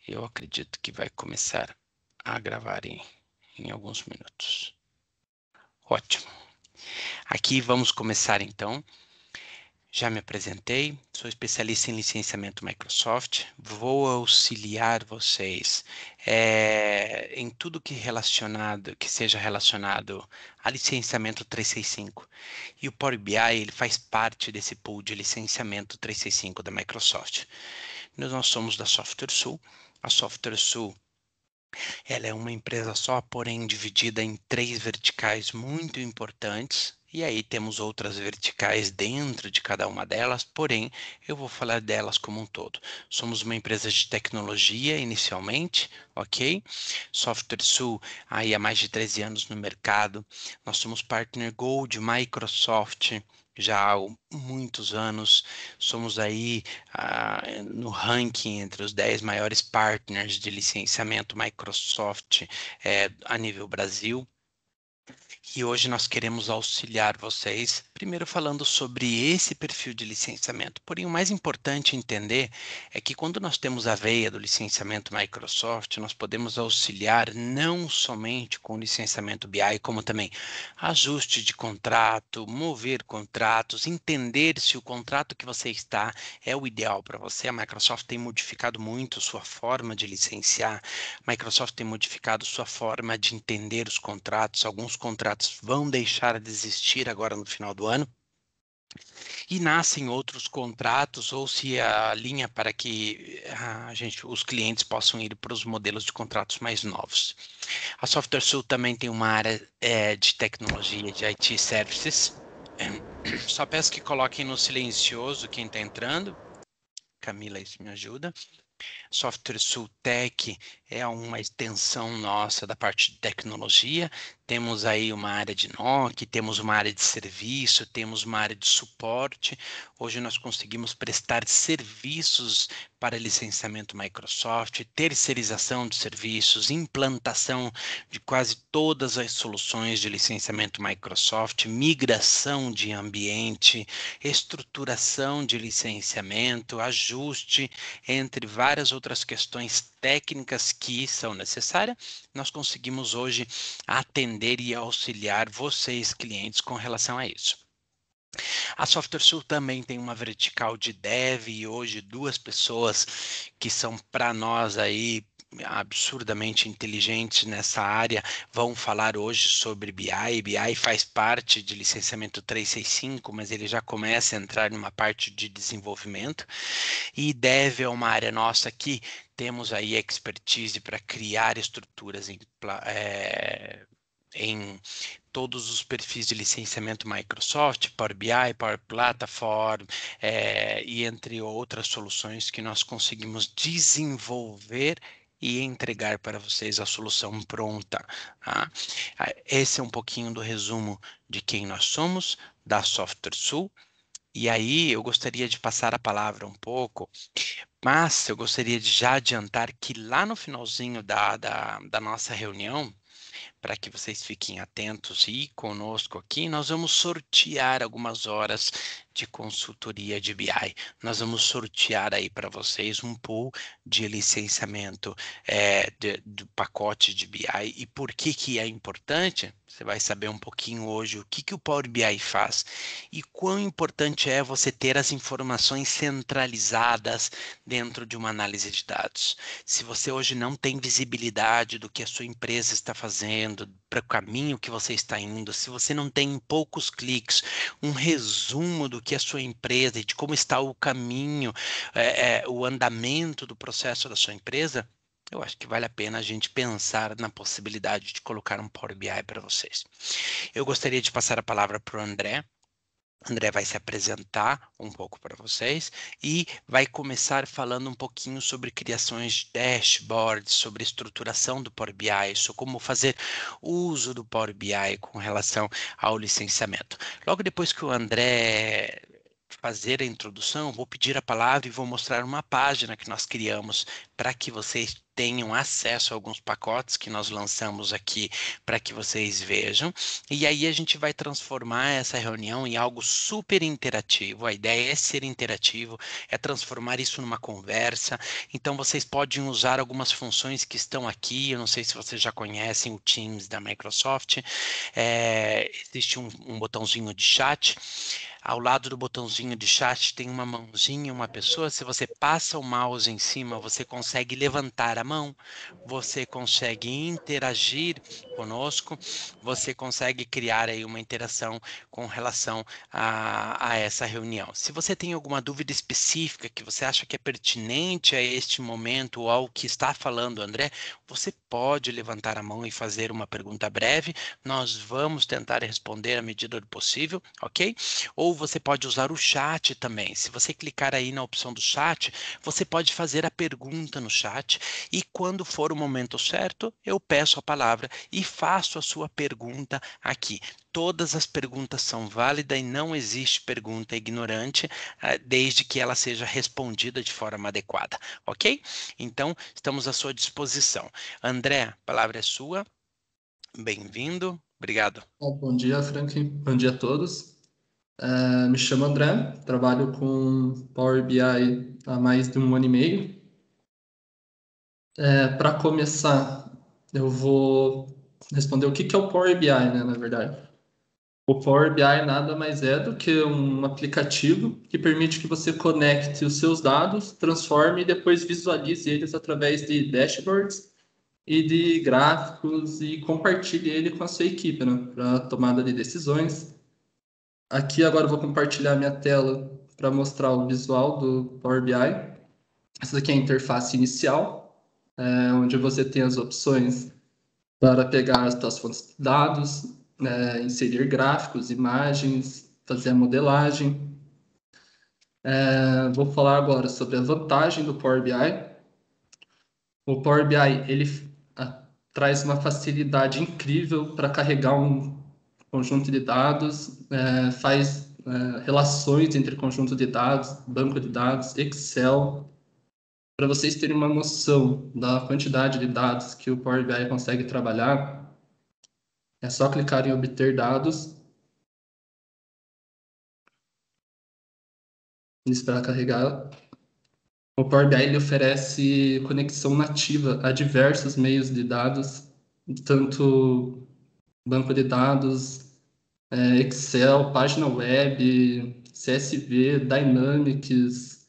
Eu acredito que vai começar a gravar em alguns minutos. Ótimo. Aqui vamos começar então. Já me apresentei, sou especialista em licenciamento Microsoft, vou auxiliar vocês em tudo que seja relacionado a licenciamento 365. E o Power BI, ele faz parte desse pool de licenciamento 365 da Microsoft. Nós somos da SoftwareSul. A SoftwareSul, ela é uma empresa só, porém dividida em 3 verticais muito importantes. E aí temos outras verticais dentro de cada uma delas, porém eu vou falar delas como um todo. Somos uma empresa de tecnologia inicialmente, ok? SoftwareSul aí há mais de 13 anos no mercado. Nós somos Partner Gold Microsoft já há muitos anos. Somos aí no ranking entre os 10 maiores partners de licenciamento Microsoft a nível Brasil. E hoje nós queremos auxiliar vocês, primeiro falando sobre esse perfil de licenciamento. Porém, o mais importante entender é que quando nós temos a veia do licenciamento Microsoft, nós podemos auxiliar não somente com o licenciamento BI, como também ajuste de contrato, mover contratos, entender se o contrato que você está é o ideal para você. A Microsoft tem modificado muito sua forma de licenciar, a Microsoft tem modificado sua forma de entender os contratos. Alguns contratos vão deixar de existir agora no final do ano e nascem outros contratos ou se alinha para que os clientes possam ir para os modelos de contratos mais novos. A SoftwareSul também tem uma área de tecnologia de IT Services. Só peço que coloquem no silencioso quem está entrando. Camila, isso me ajuda. SoftwareSul Tech é uma extensão nossa da parte de tecnologia. Temos aí uma área de NOC, temos uma área de serviço, temos uma área de suporte. Hoje nós conseguimos prestar serviços para licenciamento Microsoft, terceirização de serviços, implantação de quase todas as soluções de licenciamento Microsoft, migração de ambiente, estruturação de licenciamento, ajuste, entre várias outras questões técnicas que são necessárias. Nós conseguimos hoje atender e auxiliar vocês, clientes, com relação a isso. A SoftwareSul também tem uma vertical de dev e hoje 2 pessoas que são para nós aí absurdamente inteligentes nessa área vão falar hoje sobre BI. BI faz parte de licenciamento 365, mas ele já começa a entrar numa parte de desenvolvimento. E dev é uma área nossa que temos aí expertise para criar estruturas em todos os perfis de licenciamento Microsoft, Power BI, Power Platform, e entre outras soluções que nós conseguimos desenvolver e entregar para vocês a solução pronta. Tá? Esse é um pouquinho do resumo de quem nós somos, da SoftwareSul. E aí eu gostaria de passar a palavra um pouco, mas eu gostaria de já adiantar que lá no finalzinho da nossa reunião, para que vocês fiquem atentos e conosco aqui, nós vamos sortear algumas horas de consultoria de BI. Nós vamos sortear aí para vocês um pool de licenciamento do pacote de BI. E por que que é importante? Você vai saber um pouquinho hoje o que que o Power BI faz e quão importante é você ter as informações centralizadas dentro de uma análise de dados. Se você hoje não tem visibilidade do que a sua empresa está fazendo, para o caminho que você está indo, se você não tem em poucos cliques um resumo do que a sua empresa e de como está o caminho, o andamento do processo da sua empresa, eu acho que vale a pena a gente pensar na possibilidade de colocar um Power BI para vocês. Eu gostaria de passar a palavra para o André. André vai se apresentar um pouco para vocês e vai começar falando um pouquinho sobre criações de dashboards, sobre estruturação do Power BI, sobre como fazer uso do Power BI com relação ao licenciamento. Logo depois que o André fazer a introdução, vou pedir a palavra e vou mostrar uma página que nós criamos para que vocês tenham acesso a alguns pacotes que nós lançamos aqui para que vocês vejam. E aí a gente vai transformar essa reunião em algo super interativo. A ideia é ser interativo, é transformar isso numa conversa. Então vocês podem usar algumas funções que estão aqui. Eu não sei se vocês já conhecem o Teams da Microsoft. Existe um botãozinho de chat. Ao lado do botãozinho de chat tem uma mãozinha, uma pessoa. Se você passa o mouse em cima, você consegue levantar a mão, você consegue interagir conosco, você consegue criar aí uma interação com relação a essa reunião. Se você tem alguma dúvida específica que você acha que é pertinente a este momento ou ao que está falando, André, você pode levantar a mão e fazer uma pergunta breve. Nós vamos tentar responder à medida do possível, ok? Ou você pode usar o chat também. Se você clicar aí na opção do chat, você pode fazer a pergunta no chat e quando for o momento certo, eu peço a palavra e faço a sua pergunta aqui. Todas as perguntas são válidas e não existe pergunta ignorante, desde que ela seja respondida de forma adequada, ok? Então, estamos à sua disposição. André, a palavra é sua. Bem-vindo. Obrigado. Bom dia, Frank. Bom dia a todos. Me chamo André, trabalho com Power BI há mais de 1 ano e meio. Para começar, eu vou responder o que é o Power BI, né, na verdade. O Power BI nada mais é do que um aplicativo que permite que você conecte os seus dados, transforme e depois visualize eles através de dashboards e de gráficos e compartilhe ele com a sua equipe, né, para tomada de decisões. Aqui agora eu vou compartilhar minha tela para mostrar o visual do Power BI. Essa aqui é a interface inicial, onde você tem as opções para pegar as suas fontes de dados, inserir gráficos, imagens, fazer a modelagem. Vou falar agora sobre a vantagem do Power BI. O Power BI ele traz uma facilidade incrível para carregar um conjunto de dados, faz relações entre conjunto de dados, banco de dados, Excel. Para vocês terem uma noção da quantidade de dados que o Power BI consegue trabalhar, é só clicar em obter dados e esperar carregar. O Power BI ele oferece conexão nativa a diversos meios de dados, tanto banco de dados, Excel, página web, CSV, Dynamics.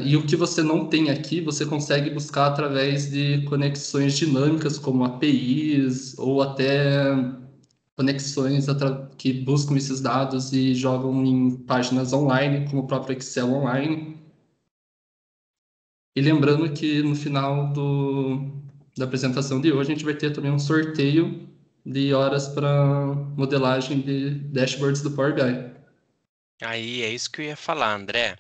E o que você não tem aqui, você consegue buscar através de conexões dinâmicas, como APIs, ou até conexões que buscam esses dados e jogam em páginas online, como o próprio Excel Online. E lembrando que no final da apresentação de hoje, a gente vai ter também um sorteio de horas para modelagem de dashboards do Power BI. Aí é isso que eu ia falar, André.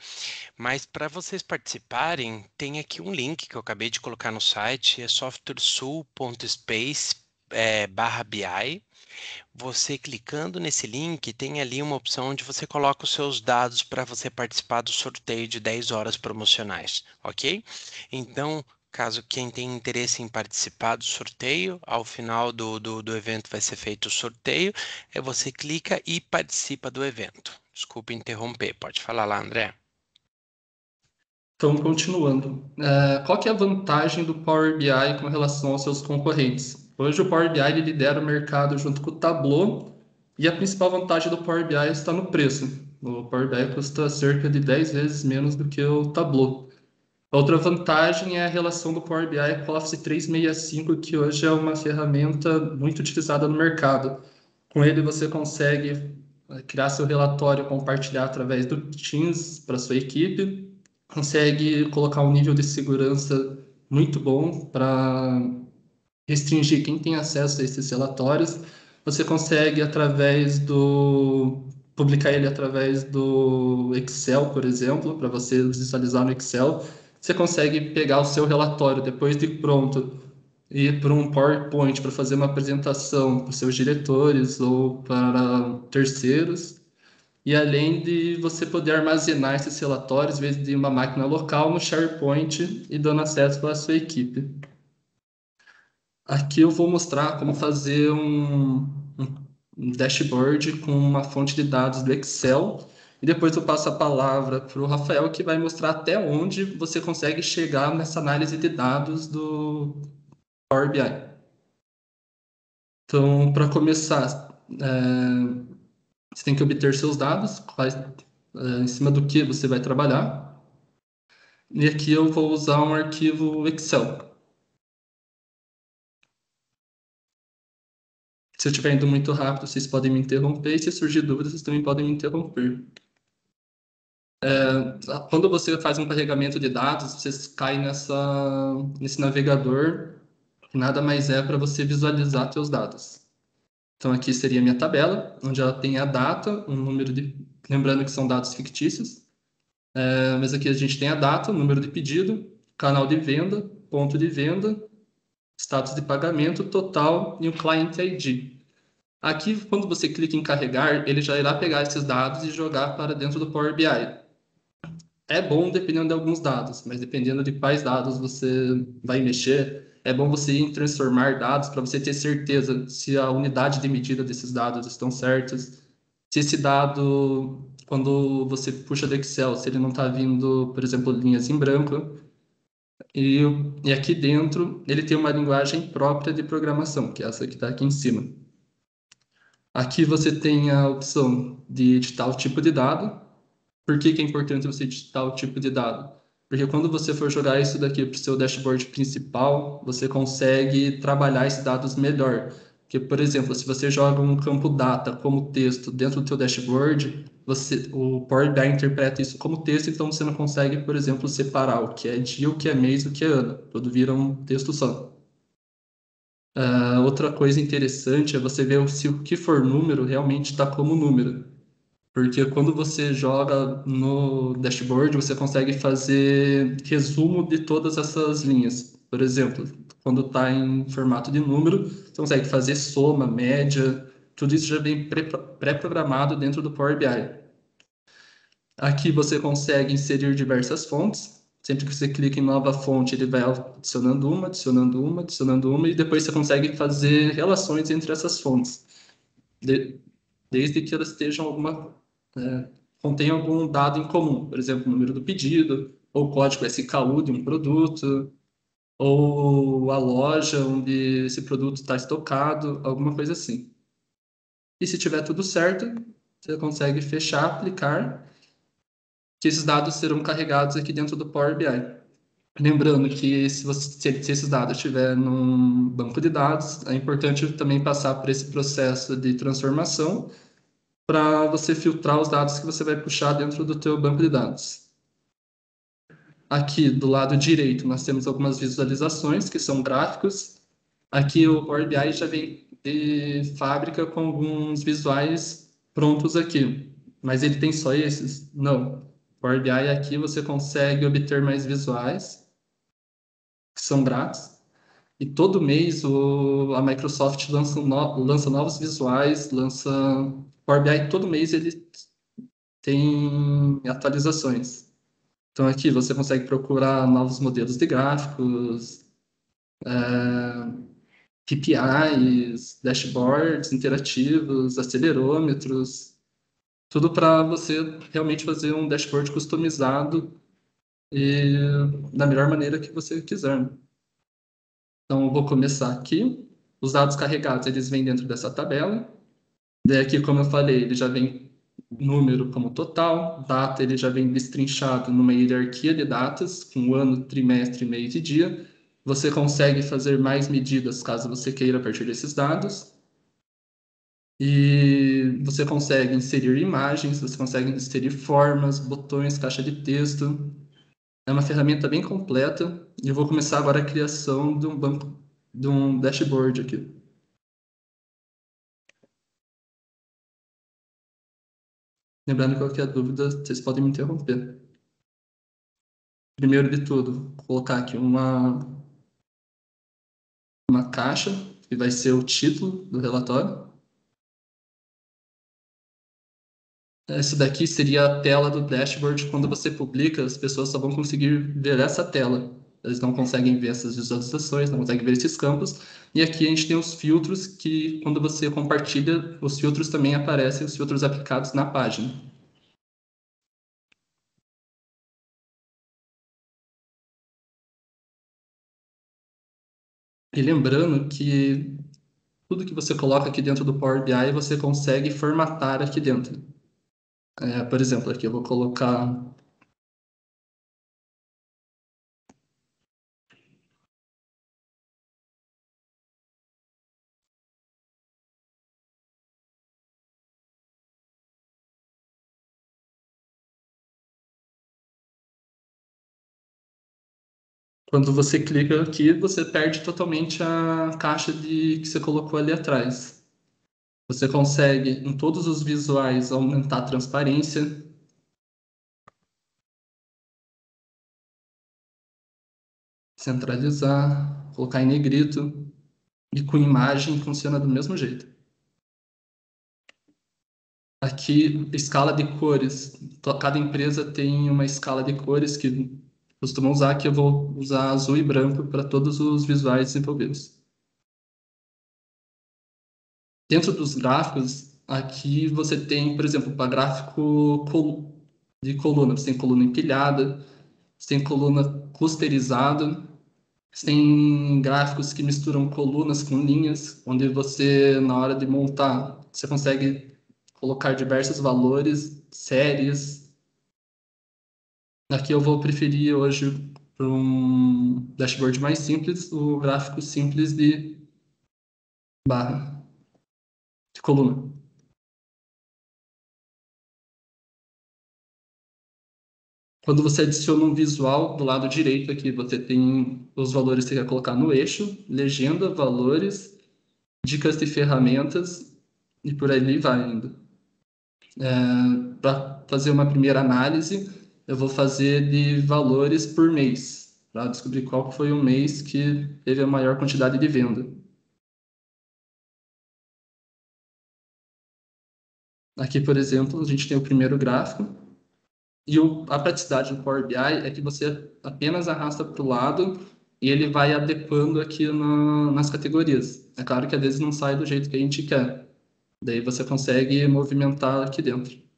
Mas para vocês participarem, tem aqui um link que eu acabei de colocar no site, é softwaresul.space/BI. Você clicando nesse link, tem ali uma opção onde você coloca os seus dados para você participar do sorteio de 10 horas promocionais, ok? Então, caso quem tenha interesse em participar do sorteio, ao final do evento vai ser feito o sorteio, você clica e participa do evento. Desculpe interromper, pode falar lá, André. Então, continuando, qual que é a vantagem do Power BI com relação aos seus concorrentes? Hoje o Power BI ele lidera o mercado junto com o Tableau e a principal vantagem do Power BI está no preço. O Power BI custa cerca de 10 vezes menos do que o Tableau. Outra vantagem é a relação do Power BI com o Office 365, que hoje é uma ferramenta muito utilizada no mercado. Com ele você consegue criar seu relatório, compartilhar através do Teams para sua equipe, consegue colocar um nível de segurança muito bom para restringir quem tem acesso a esses relatórios. Você consegue publicar ele através do Excel, por exemplo, para você visualizar no Excel. Você consegue pegar o seu relatório depois de pronto e ir para um PowerPoint para fazer uma apresentação para os seus diretores ou para terceiros. E além de você poder armazenar esses relatórios, em vez de uma máquina local, no SharePoint e dando acesso à sua equipe. Aqui eu vou mostrar como fazer um dashboard com uma fonte de dados do Excel. E depois eu passo a palavra para o Rafael, que vai mostrar até onde você consegue chegar nessa análise de dados do Power BI. Então, para começar, você tem que obter seus dados, em cima do que você vai trabalhar. E aqui eu vou usar um arquivo Excel. Se eu estiver indo muito rápido, vocês podem me interromper. E se surgir dúvidas, vocês também podem me interromper. Quando você faz um carregamento de dados, você cai nesse navegador, que nada mais é para você visualizar seus dados. Então aqui seria a minha tabela, onde ela tem a data, um número de... Lembrando que são dados fictícios. Mas aqui a gente tem a data, o número de pedido, canal de venda, ponto de venda, status de pagamento, total e o client ID. Aqui, quando você clica em carregar, ele já irá pegar esses dados e jogar para dentro do Power BI. É bom dependendo de alguns dados, mas dependendo de quais dados você vai mexer, é bom você ir em transformar dados para você ter certeza se a unidade de medida desses dados estão certas, se esse dado, quando você puxa do Excel, se ele não está vindo, por exemplo, linhas em branco. E, e aqui dentro ele tem uma linguagem própria de programação, que é essa que está aqui em cima. Aqui você tem a opção de editar o tipo de dado. Por que que é importante você editar o tipo de dado? Porque quando você for jogar isso daqui para o seu dashboard principal, você consegue trabalhar esses dados melhor. Porque, por exemplo, se você joga um campo data como texto dentro do teu dashboard, o Power BI interpreta isso como texto, então você não consegue, por exemplo, separar o que é dia, o que é mês, o que é ano. Tudo vira um texto só. Outra coisa interessante é você ver se o que for número realmente está como número. Porque quando você joga no dashboard, você consegue fazer resumo de todas essas linhas. Por exemplo, quando está em formato de número, você consegue fazer soma, média, tudo isso já vem pré-programado dentro do Power BI. Aqui você consegue inserir diversas fontes. Sempre que você clica em nova fonte, ele vai adicionando uma, adicionando uma, adicionando uma, e depois você consegue fazer relações entre essas fontes, de- desde que elas estejam contém algum dado em comum, por exemplo, o número do pedido, ou o código SKU de um produto, ou a loja onde esse produto está estocado, alguma coisa assim. E se tiver tudo certo, você consegue fechar, aplicar, que esses dados serão carregados aqui dentro do Power BI. Lembrando que se esses dados estiver num banco de dados, é importante também passar por esse processo de transformação para você filtrar os dados que você vai puxar dentro do teu banco de dados. Aqui do lado direito nós temos algumas visualizações que são gráficos. Aqui o Power BI já vem de fábrica com alguns visuais prontos aqui. Mas ele tem só esses? Não. Power BI aqui você consegue obter mais visuais que são grátis. E todo mês a Microsoft lança novos visuais, lança Power BI todo mês ele tem atualizações. Então aqui você consegue procurar novos modelos de gráficos, KPIs, dashboards interativos, acelerômetros, tudo para você realmente fazer um dashboard customizado e da melhor maneira que você quiser. Então eu vou começar aqui. Os dados carregados eles vêm dentro dessa tabela. Daí aqui, como eu falei, ele já vem número como total, data ele já vem destrinchado numa hierarquia de datas, com ano, trimestre, mês e dia. Você consegue fazer mais medidas caso você queira a partir desses dados. E você consegue inserir imagens, você consegue inserir formas, botões, caixa de texto. É uma ferramenta bem completa. E eu vou começar agora a criação de um banco, de um dashboard aqui. Lembrando que qualquer dúvida, vocês podem me interromper. Primeiro de tudo, colocar aqui uma caixa, que vai ser o título do relatório. Essa daqui seria a tela do dashboard. Quando você publica, as pessoas só vão conseguir ver essa tela. Eles não conseguem ver essas visualizações, não conseguem ver esses campos. E aqui a gente tem os filtros que, quando você compartilha, os filtros também aparecem, os filtros aplicados na página. E lembrando que tudo que você coloca aqui dentro do Power BI, você consegue formatar aqui dentro. Por exemplo, aqui eu vou colocar. Quando você clica aqui, você perde totalmente a caixa que você colocou ali atrás. Você consegue, em todos os visuais, aumentar a transparência, centralizar, colocar em negrito, e com imagem funciona do mesmo jeito. Aqui, escala de cores. Cada empresa tem uma escala de cores que costumam usar, que eu vou usar azul e branco para todos os visuais desenvolvidos. Dentro dos gráficos, aqui você tem, por exemplo, para gráfico de coluna, você tem coluna empilhada, você tem coluna clusterizada, você tem gráficos que misturam colunas com linhas, onde você, na hora de montar, você consegue colocar diversos valores, séries. Aqui eu vou preferir hoje, para um dashboard mais simples, o gráfico simples de barra, de coluna. Quando você adiciona um visual do lado direito aqui, você tem os valores que você quer colocar no eixo, legenda, valores, dicas de ferramentas e por ali vai indo. Para fazer uma primeira análise, eu vou fazer de valores por mês, para descobrir qual foi o mês que teve a maior quantidade de venda. Aqui, por exemplo, a gente tem o primeiro gráfico. E a praticidade do Power BI é que você apenas arrasta para o lado e ele vai adequando aqui nas categorias. É claro que às vezes não sai do jeito que a gente quer. Daí você consegue movimentar aqui dentro.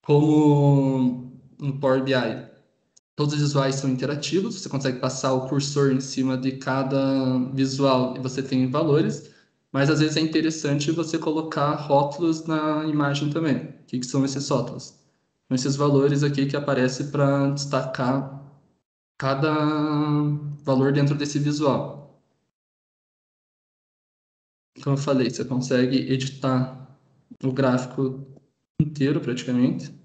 Como no Power BI, todos os visuais são interativos, você consegue passar o cursor em cima de cada visual e você tem valores, mas às vezes é interessante você colocar rótulos na imagem também. O que são esses rótulos? São esses valores aqui que aparecem para destacar cada valor dentro desse visual. Como eu falei, você consegue editar o gráfico inteiro praticamente.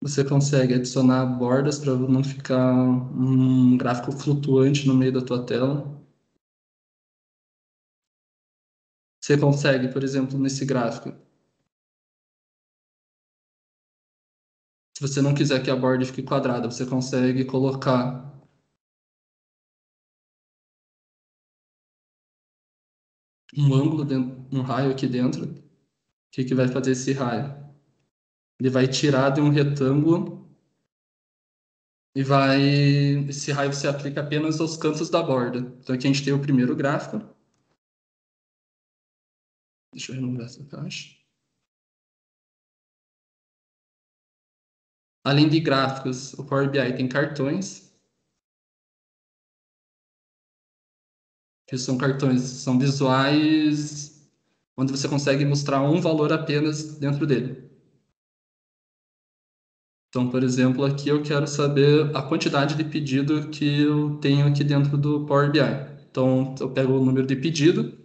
Você consegue adicionar bordas para não ficar um gráfico flutuante no meio da tua tela. Você consegue, por exemplo, nesse gráfico, se você não quiser que a borda fique quadrada, você consegue colocar um ângulo dentro, um raio aqui dentro. O que vai fazer esse raio? Ele vai tirar de um retângulo e esse raio se aplica apenas aos cantos da borda. Então aqui a gente tem o primeiro gráfico. Deixa eu renovar essa caixa. Além de gráficos, o Power BI tem cartões, que são cartões, são visuais onde você consegue mostrar um valor apenas dentro dele. Então, por exemplo, aqui eu quero saber a quantidade de pedido que eu tenho aqui dentro do Power BI. Então, eu pego o número de pedido.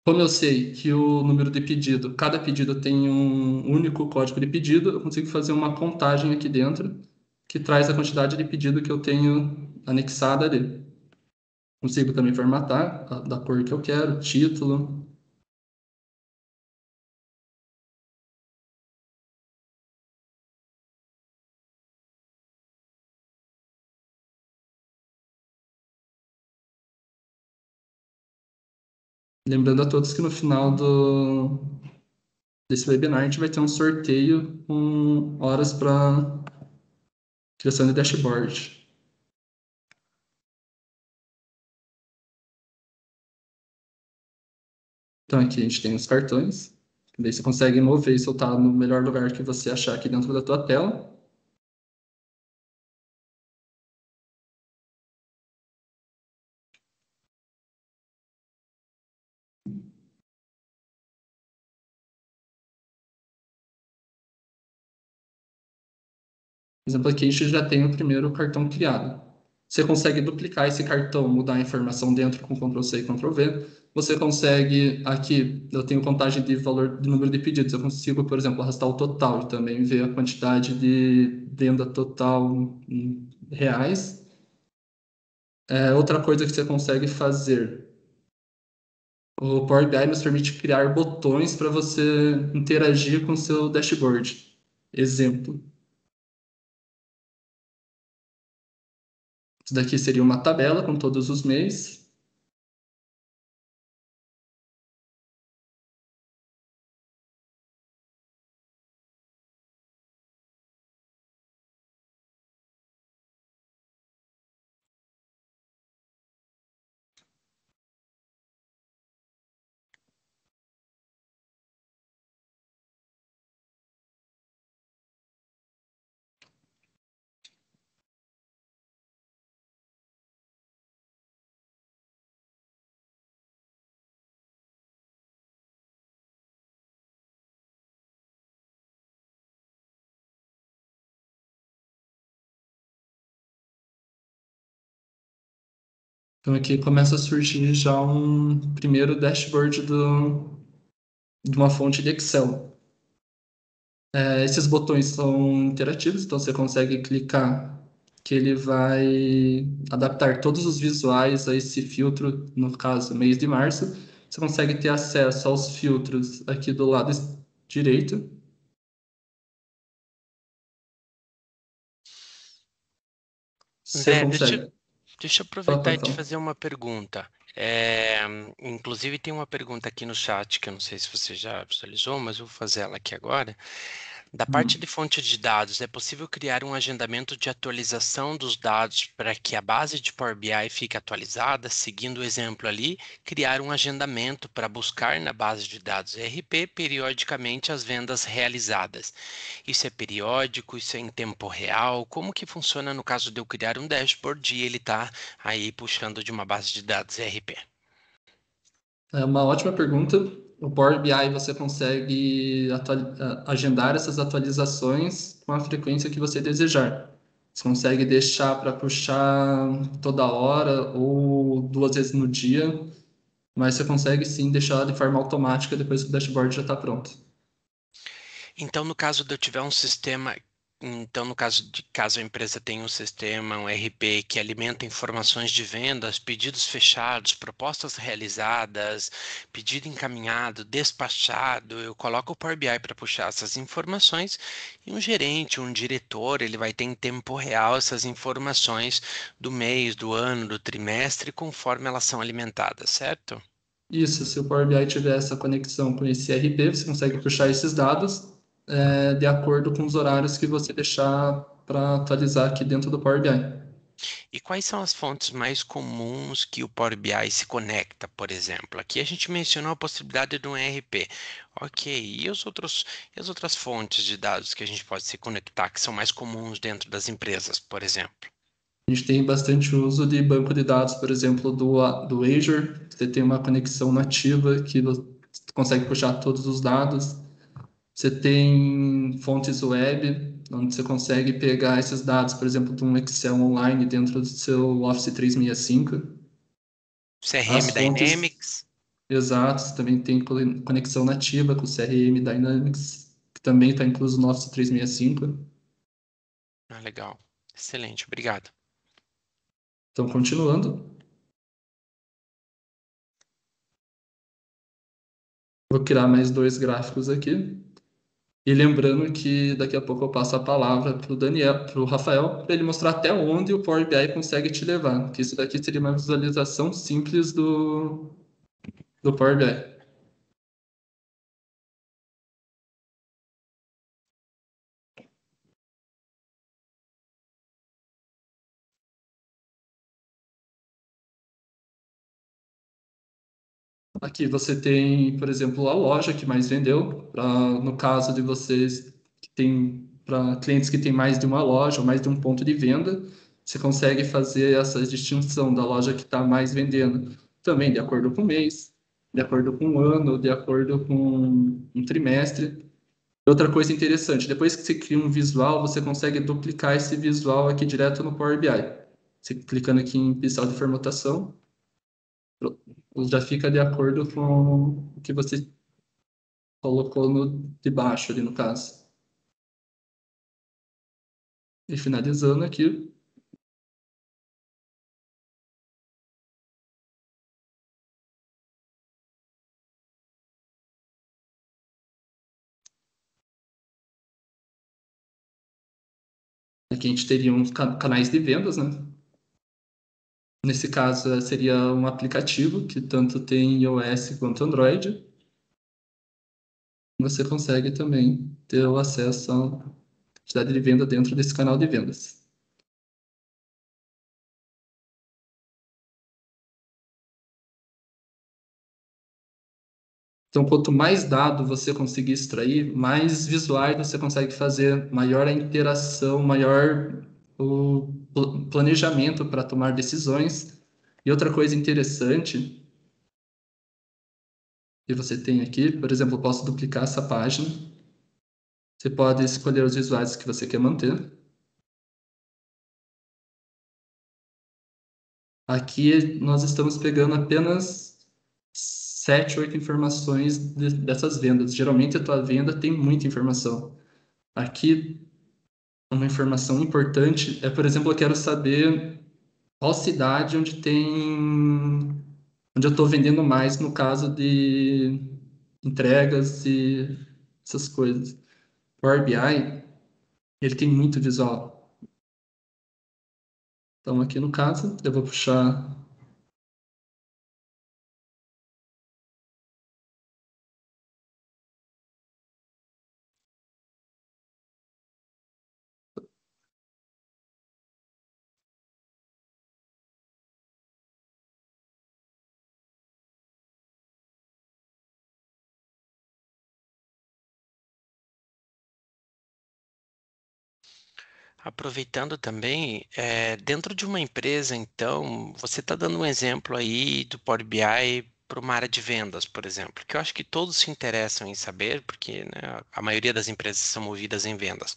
Como eu sei que o número de pedido, cada pedido tem um único código de pedido, eu consigo fazer uma contagem aqui dentro que traz a quantidade de pedido que eu tenho anexada ali. Consigo também formatar da cor que eu quero, título. Lembrando a todos que no final desse webinar a gente vai ter um sorteio com horas para criação de dashboard. Então aqui a gente tem os cartões. Daí você consegue mover e soltar no melhor lugar que você achar aqui dentro da tua tela. Por exemplo, aqui a gente já tem o primeiro cartão criado. Você consegue duplicar esse cartão, mudar a informação dentro com Ctrl+C e Ctrl+V. Você consegue, aqui, eu tenho contagem de valor, de número de pedidos. Eu consigo, por exemplo, arrastar o total e também ver a quantidade de venda total em reais. Outra coisa que você consegue fazer, o Power BI nos permite criar botões para você interagir com o seu dashboard. Exemplo. Isso daqui seria uma tabela com todos os meses. Então aqui começa a surgir já um primeiro dashboard de uma fonte de Excel. Esses botões são interativos, então você consegue clicar que ele vai adaptar todos os visuais a esse filtro, no caso, mês de março. Você consegue ter acesso aos filtros aqui do lado direito. Você André, consegue. deixa eu Fala, aproveitar e pode te falar. fazer uma pergunta. É, inclusive tem uma pergunta aqui no chat que eu não sei se você já visualizou, mas eu vou fazer ela aqui agora. Da parte de Hum. fonte de dados, é possível criar um agendamento de atualização dos dados para que a base de Power BI fique atualizada? Seguindo o exemplo ali, criar um agendamento para buscar na base de dados ERP periodicamente as vendas realizadas. Isso é periódico? Isso é em tempo real? Como que funciona no caso de eu criar um dashboard e ele está aí puxando de uma base de dados ERP? É uma ótima pergunta. O Power BI você consegue agendar essas atualizações com a frequência que você desejar. Você consegue deixar para puxar toda hora ou 2 vezes no dia, mas você consegue sim deixar de forma automática depois que o dashboard já está pronto. Então, no caso de eu tiver um sistema, então no caso a empresa tem um sistema, um RP que alimenta informações de vendas, pedidos fechados, propostas realizadas, pedido encaminhado, despachado, eu coloco o Power BI para puxar essas informações e um gerente, um diretor, ele vai ter em tempo real essas informações do mês, do ano, do trimestre, conforme elas são alimentadas, certo? Isso, se o Power BI tiver essa conexão com esse RP, você consegue puxar esses dados de acordo com os horários que você deixar para atualizar aqui dentro do Power BI. E quais são as fontes mais comuns que o Power BI se conecta, por exemplo? Aqui a gente mencionou a possibilidade de um ERP. Ok, e as outras fontes de dados que a gente pode se conectar, que são mais comuns dentro das empresas, por exemplo? A gente tem bastante uso de banco de dados, por exemplo, do Azure. Você tem uma conexão nativa que você consegue puxar todos os dados. Você tem fontes web, onde você consegue pegar esses dados, por exemplo, de um Excel online dentro do seu Office 365. CRM As fontes Dynamics? exatas também tem conexão nativa com o CRM Dynamics, que também está incluso no Office 365. Ah, legal. Excelente, obrigado. Então, continuando. Vou criar mais dois gráficos aqui. E lembrando que daqui a pouco eu passo a palavra para o Daniel, para o Rafael, para ele mostrar até onde o Power BI consegue te levar. Que isso daqui seria uma visualização simples do Power BI. Aqui você tem, por exemplo, a loja que mais vendeu. No caso de vocês que tem para clientes que têm mais de uma loja ou mais de um ponto de venda, você consegue fazer essa distinção da loja que está mais vendendo. Também de acordo com o mês, de acordo com o ano, de acordo com um trimestre. Outra coisa interessante, depois que você cria um visual, você consegue duplicar esse visual aqui direto no Power BI. Você clicando aqui em pincel de formatação, já fica de acordo com o que você colocou no, de baixo ali no caso. E finalizando aqui, aqui a gente teria uns canais de vendas, né? Nesse caso, seria um aplicativo que tanto tem iOS quanto Android. Você consegue também ter o acesso à quantidade de venda dentro desse canal de vendas. Então, quanto mais dado você conseguir extrair, mais visuais você consegue fazer, maior a interação, maior o planejamento para tomar decisões. E outra coisa interessante que você tem aqui, por exemplo, eu posso duplicar essa página. Você pode escolher os visuais que você quer manter. Aqui nós estamos pegando apenas 7, 8 informações dessas vendas. Geralmente a tua venda tem muita informação. Aqui uma informação importante é, por exemplo, eu quero saber qual cidade onde eu estou vendendo mais no caso de entregas e essas coisas. Power BI, ele tem muito visual. Então aqui no caso, eu vou puxar. Aproveitando também, dentro de uma empresa, então, você está dando um exemplo aí do Power BI para uma área de vendas, por exemplo, que eu acho que todos se interessam em saber, porque, né, a maioria das empresas são movidas em vendas.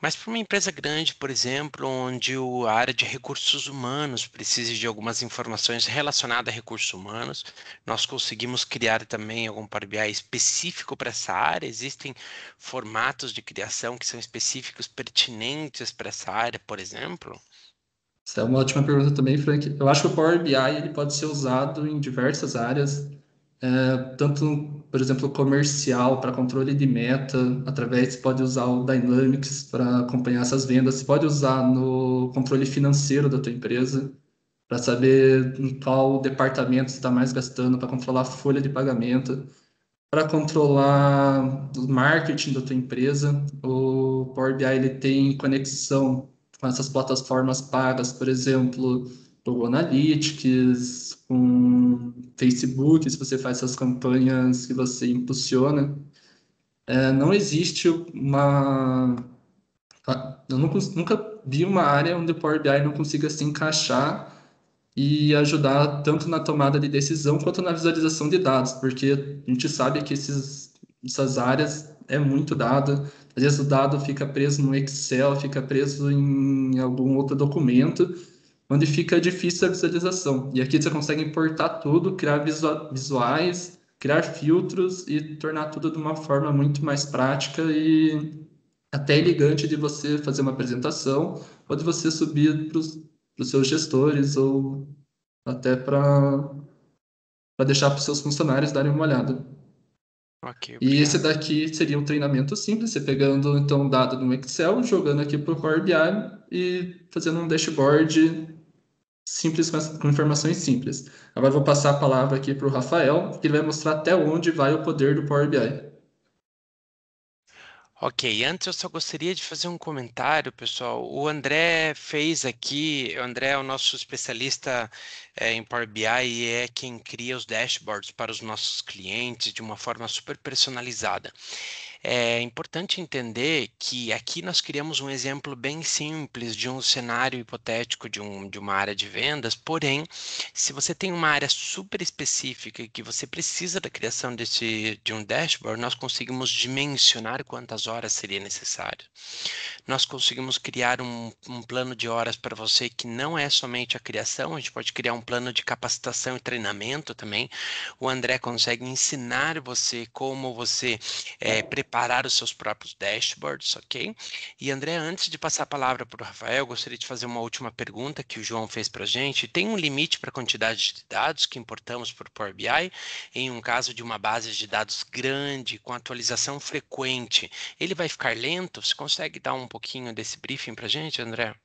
Mas para uma empresa grande, por exemplo, onde a área de recursos humanos precise de algumas informações relacionadas a recursos humanos, nós conseguimos criar também algum Power BI específico para essa área. Existem formatos de criação que são específicos, pertinentes para essa área, por exemplo? Essa é uma ótima pergunta também, Frank. Eu acho que o Power BI ele pode ser usado em diversas áreas, tanto, por exemplo, comercial para controle de meta, através, você pode usar o Dynamics para acompanhar essas vendas, você pode usar no controle financeiro da tua empresa, para saber em qual departamento você está mais gastando, para controlar a folha de pagamento, para controlar o marketing da tua empresa. O Power BI ele tem conexão com essas plataformas pagas, por exemplo, Google Analytics, com Facebook, se você faz essas campanhas que você impulsiona. Não existe uma. Eu nunca vi uma área onde o Power BI não consiga se encaixar e ajudar tanto na tomada de decisão quanto na visualização de dados, porque a gente sabe que essas áreas é muito dado. Às vezes o dado fica preso no Excel, fica preso em algum outro documento, onde fica difícil a visualização. E aqui você consegue importar tudo, criar visuais, criar filtros e tornar tudo de uma forma muito mais prática e até elegante de você fazer uma apresentação ou de você subir para os seus gestores ou até para deixar para os seus funcionários darem uma olhada. Ok, E esse obrigado. daqui seria um treinamento simples, você pegando então um dado no Excel, jogando aqui para o Power BI e fazendo um dashboard simples com informações simples. Agora eu vou passar a palavra aqui para o Rafael, que ele vai mostrar até onde vai o poder do Power BI. Ok, antes eu só gostaria de fazer um comentário, pessoal. O André fez aqui, o André é o nosso especialista em Power BI e é quem cria os dashboards para os nossos clientes de uma forma super personalizada. É importante entender que aqui nós criamos um exemplo bem simples de um cenário hipotético de uma área de vendas, porém, se você tem uma área super específica e que você precisa da criação de um dashboard, nós conseguimos dimensionar quantas horas seria necessário. Nós conseguimos criar um plano de horas para você que não é somente a criação, a gente pode criar um plano de capacitação e treinamento também. O André consegue ensinar você como você preparar os seus próprios dashboards, ok? E André, antes de passar a palavra para o Rafael, gostaria de fazer uma última pergunta que o João fez para a gente. Tem um limite para a quantidade de dados que importamos para o Power BI? Em um caso de uma base de dados grande, com atualização frequente, ele vai ficar lento? Você consegue dar um pouquinho desse briefing para a gente, André?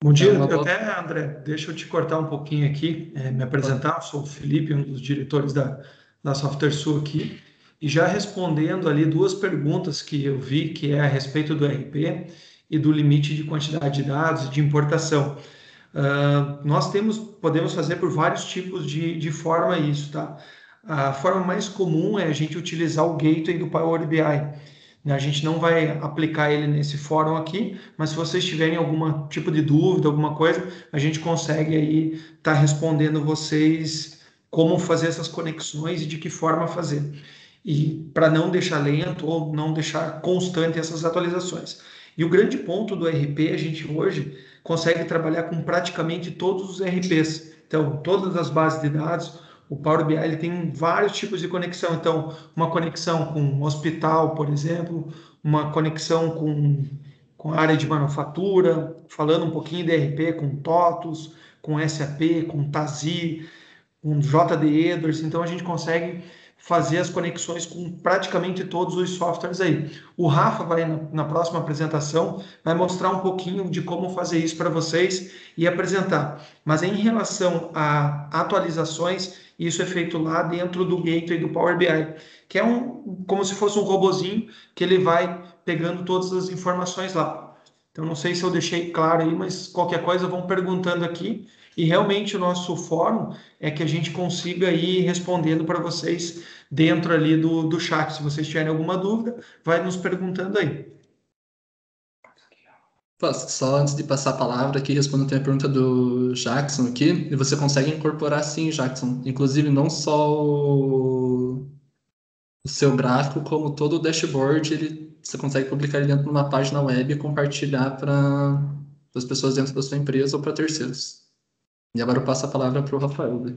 Bom É dia, uma eu boa. até, André, deixa eu te cortar um pouquinho aqui, me apresentar, eu sou o Felipe, um dos diretores da SoftwareSul aqui, e já respondendo ali duas perguntas que eu vi, que é a respeito do RP e do limite de quantidade de dados e de importação. Nós podemos fazer por vários tipos de forma isso, tá? A forma mais comum é a gente utilizar o gateway do Power BI, né? A gente não vai aplicar ele nesse fórum aqui, mas se vocês tiverem algum tipo de dúvida, alguma coisa, a gente consegue aí estar respondendo vocês como fazer essas conexões e de que forma fazer. E para não deixar lento ou não deixar constante essas atualizações. E o grande ponto do RP, a gente hoje consegue trabalhar com praticamente todos os RPs. Então, todas as bases de dados, o Power BI ele tem vários tipos de conexão. Então, uma conexão com um hospital, por exemplo, uma conexão com a área de manufatura, falando um pouquinho de RP com TOTUS, com SAP, com TASI, com JD Edwards. Então, a gente consegue fazer as conexões com praticamente todos os softwares aí. O Rafa vai, na próxima apresentação, vai mostrar um pouquinho de como fazer isso para vocês e apresentar. Mas em relação a atualizações, isso é feito lá dentro do gateway do Power BI, que é como se fosse um robozinho que ele vai pegando todas as informações lá. Então, não sei se eu deixei claro aí, mas qualquer coisa vão perguntando aqui. E realmente o nosso fórum é que a gente consiga ir respondendo para vocês dentro ali do chat. Se vocês tiverem alguma dúvida, vai nos perguntando aí. Só antes de passar a palavra aqui, respondendo a pergunta do Jackson aqui, e você consegue incorporar sim, Jackson, inclusive não só o seu gráfico, como todo o dashboard, você consegue publicar ele dentro de uma página web e compartilhar para as pessoas dentro da sua empresa ou para terceiros. E agora eu passo a palavra para o Rafael, né?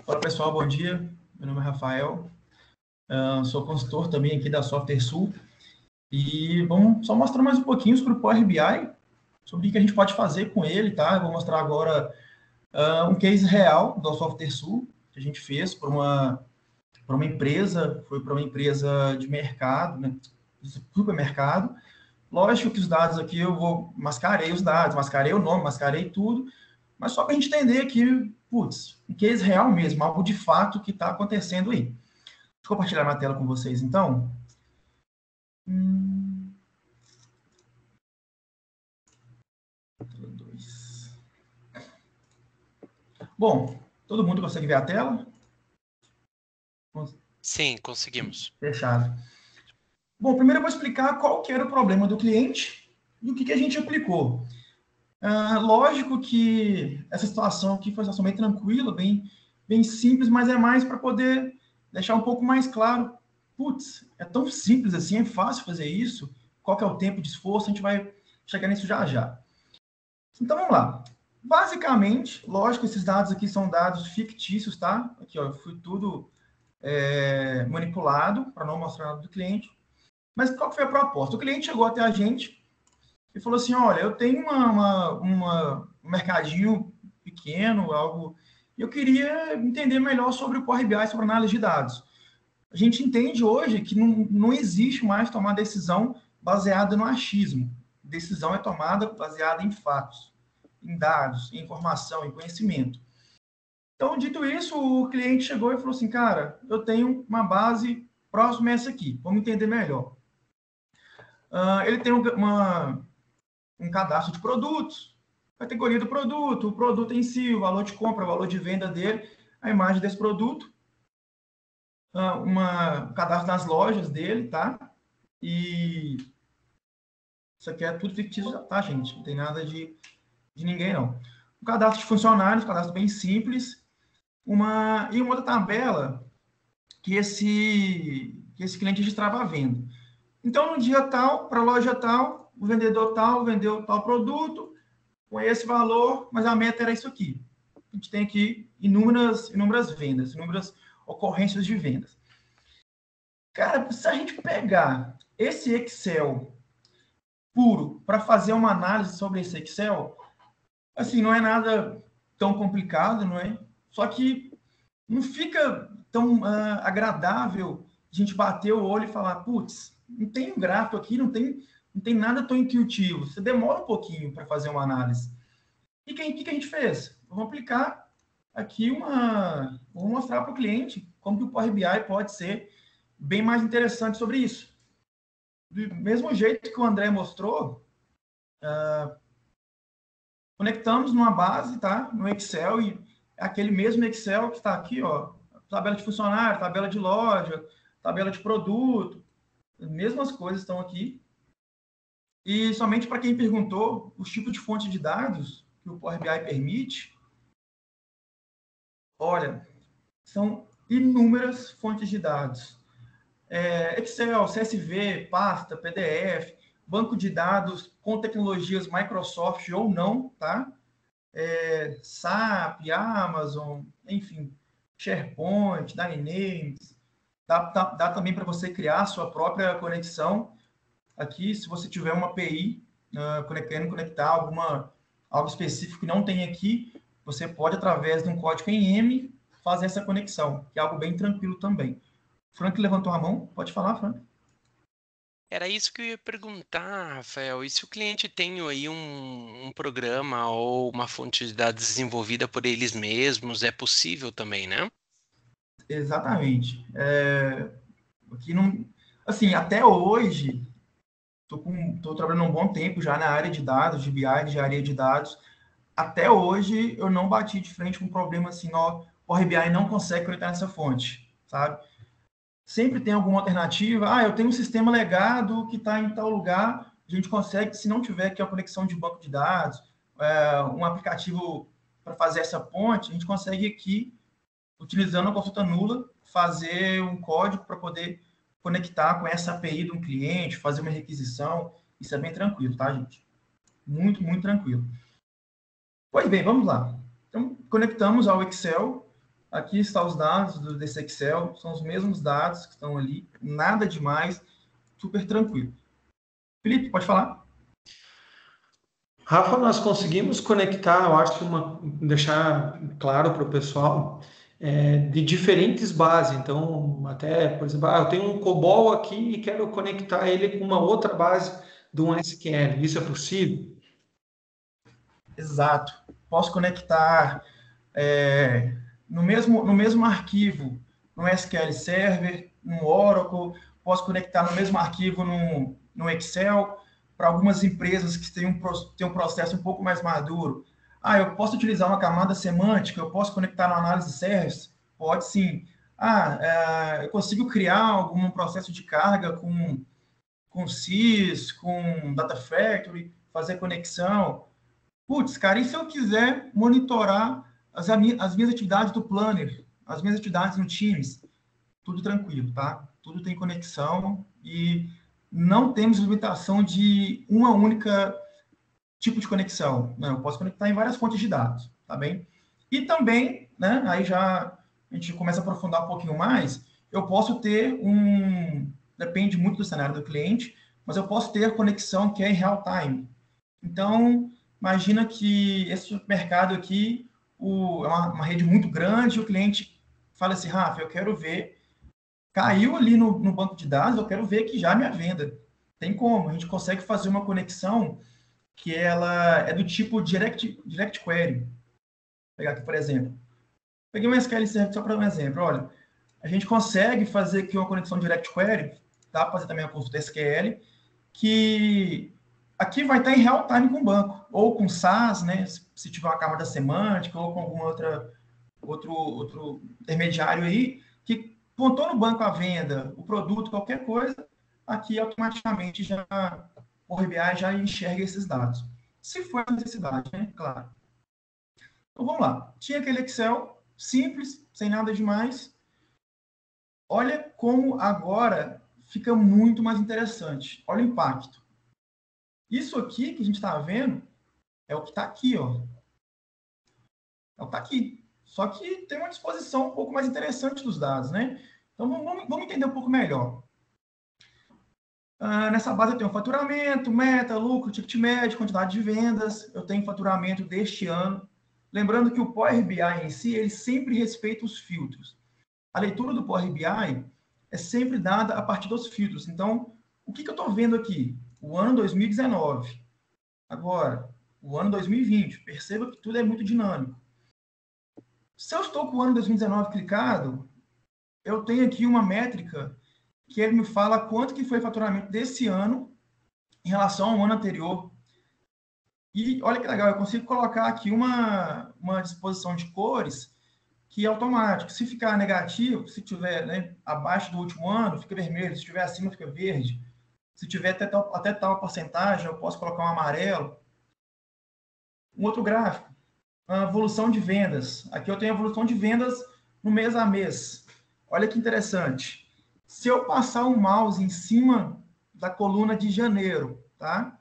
Fala pessoal, bom dia. Meu nome é Rafael, sou consultor também aqui da SoftwareSul e vamos só mostrar mais um pouquinho sobre o Power BI, sobre o que a gente pode fazer com ele, tá? Eu vou mostrar agora um case real da SoftwareSul que a gente fez para uma empresa, foi para uma empresa de mercado, né, supermercado. Lógico que os dados aqui mascarei os dados, mascarei o nome, mascarei tudo, mas só para a gente entender que, putz, um case real mesmo, algo de fato que está acontecendo aí. Deixa eu compartilhar na tela com vocês, então. Bom, todo mundo consegue ver a tela? Sim, conseguimos. Fechado. Bom, primeiro eu vou explicar qual que era o problema do cliente e o que a gente aplicou. Lógico que essa situação aqui foi uma situação bem tranquila, bem simples, mas é mais para poder deixar um pouco mais claro. Putz, é tão simples assim, é fácil fazer isso. Qual que é o tempo de esforço? A gente vai chegar nisso já já. Então, vamos lá. Basicamente, lógico, esses dados aqui são dados fictícios, tá? Aqui, ó, foi tudo manipulado para não mostrar nada do cliente. Mas qual que foi a proposta? O cliente chegou até a gente e falou assim, olha, eu tenho um mercadinho pequeno, algo, e eu queria entender melhor sobre o Power BI, sobre análise de dados. A gente entende hoje que não existe mais tomar decisão baseada no achismo. Decisão é tomada baseada em fatos, em dados, em informação, em conhecimento. Então, dito isso, o cliente chegou e falou assim, cara, eu tenho uma base próxima a essa aqui, vamos entender melhor. Ele tem um cadastro de produtos, categoria do produto, o produto em si, o valor de compra, o valor de venda dele, a imagem desse produto, um cadastro das lojas dele, tá? E isso aqui é tudo fictício, tá, gente? Não tem nada de ninguém, não. Um cadastro de funcionários, um cadastro bem simples, e uma outra tabela que esse cliente registrava a venda. Então, no dia tal, para a loja tal, o vendedor tal vendeu tal produto, com esse valor, mas a meta era isso aqui. A gente tem aqui inúmeras vendas, inúmeras ocorrências de vendas. Cara, se a gente pegar esse Excel puro para fazer uma análise sobre esse Excel, assim, não é nada tão complicado, não é? Só que não fica tão agradável a gente bater o olho e falar, putz, não tem um gráfico aqui, não tem nada tão intuitivo. Você demora um pouquinho para fazer uma análise. E o que a gente fez? Vamos aplicar aqui vamos mostrar para o cliente como que o Power BI pode ser bem mais interessante sobre isso. Do mesmo jeito que o André mostrou, conectamos numa base, tá? No Excel, e aquele mesmo Excel que está aqui, ó, tabela de funcionário, tabela de loja, tabela de produto, as mesmas coisas estão aqui. E somente para quem perguntou, os tipos de fonte de dados que o Power BI permite, olha, são inúmeras fontes de dados. Excel, CSV, pasta, PDF, banco de dados com tecnologias Microsoft ou não, tá? SAP, Amazon, enfim, SharePoint, Dynamics. Dá também para você criar a sua própria conexão. Aqui, se você tiver uma API, querendo conectar algo específico que não tem aqui, você pode, através de um código em M, fazer essa conexão, que é algo bem tranquilo também. Frank levantou a mão. Pode falar, Frank. Era isso que eu ia perguntar, Rafael. E se o cliente tem aí um programa ou uma fonte de dados desenvolvida por eles mesmos, é possível também, né? Exatamente. Aqui não, assim, até hoje, estou trabalhando um bom tempo já na área de dados, de BI, de engenharia de dados. Até hoje, eu não bati de frente com um problema assim, ó, o Power BI não consegue conectar nessa fonte, sabe? Sempre tem alguma alternativa. Eu tenho um sistema legado que está em tal lugar, a gente consegue, se não tiver aqui a conexão de banco de dados, um aplicativo para fazer essa ponte, a gente consegue aqui, utilizando a consulta nula, fazer um código para poder conectar com essa API de um cliente, fazer uma requisição. Isso é bem tranquilo, tá, gente? Muito, muito tranquilo. Pois bem, vamos lá. Então, conectamos ao Excel. Aqui estão os dados desse Excel. São os mesmos dados que estão ali. Nada demais. Super tranquilo. Felipe, pode falar? Rafa, nós conseguimos conectar, eu acho que deixar claro para o pessoal, de diferentes bases. Então, até, por exemplo, eu tenho um COBOL aqui e quero conectar ele com uma outra base de um SQL. Isso é possível? Exato. Posso conectar no mesmo arquivo, no SQL Server, no Oracle, posso conectar no mesmo arquivo no Excel. Para algumas empresas que têm um processo um pouco mais maduro, eu posso utilizar uma camada semântica, eu posso conectar no análise service? Pode sim. Eu consigo criar algum processo de carga com SYS, com Data Factory, fazer conexão. Putz, cara, e se eu quiser monitorar as minhas atividades do Planner, as minhas atividades no Teams? Tudo tranquilo, tá? Tudo tem conexão e não temos limitação de uma única tipo de conexão. Não, eu posso conectar em várias fontes de dados, tá bem? E também, né, aí já a gente começa a aprofundar um pouquinho mais, eu posso ter depende muito do cenário do cliente, mas eu posso ter conexão que é em real time. Então, imagina que esse supermercado aqui é uma rede muito grande, o cliente fala assim, Rafa, eu quero ver, caiu ali no banco de dados, eu quero ver aqui já a minha venda. Tem como, a gente consegue fazer uma conexão que ela é do tipo direct query. Vou pegar aqui, por exemplo. Peguei um SQL Server só para um exemplo. Olha, a gente consegue fazer aqui uma conexão direct query, dá para fazer também a consulta SQL, que aqui vai estar em real time com o banco, ou com SaaS, né, se tiver uma camada semântica, ou com algum outro intermediário aí, que pontou no banco a venda, o produto, qualquer coisa, aqui automaticamente já o Power BI já enxerga esses dados. Se for necessidade, né, claro. Então vamos lá. Tinha aquele Excel simples, sem nada demais. Olha como agora fica muito mais interessante. Olha o impacto. Isso aqui que a gente está vendo é o que está aqui, ó. É o que está aqui. Só que tem uma disposição um pouco mais interessante dos dados, né? Então vamos entender um pouco melhor. Nessa base eu tenho faturamento, meta, lucro, ticket médio, quantidade de vendas. Eu tenho faturamento deste ano. Lembrando que o Power BI em si, ele sempre respeita os filtros. A leitura do Power BI é sempre dada a partir dos filtros. Então, o que eu estou vendo aqui? O ano 2019. Agora, o ano 2020. Perceba que tudo é muito dinâmico. Se eu estou com o ano 2019 clicado, eu tenho aqui uma métrica que ele me fala quanto que foi o faturamento desse ano em relação ao ano anterior. E olha que legal, eu consigo colocar aqui uma disposição de cores que é automático. Se ficar negativo, se tiver, né, abaixo do último ano, fica vermelho. Se estiver acima, fica verde. Se tiver até tal porcentagem, eu posso colocar um amarelo. Um outro gráfico, a evolução de vendas. Aqui eu tenho a evolução de vendas no mês a mês. Olha que interessante. Se eu passar o mouse em cima da coluna de janeiro, tá?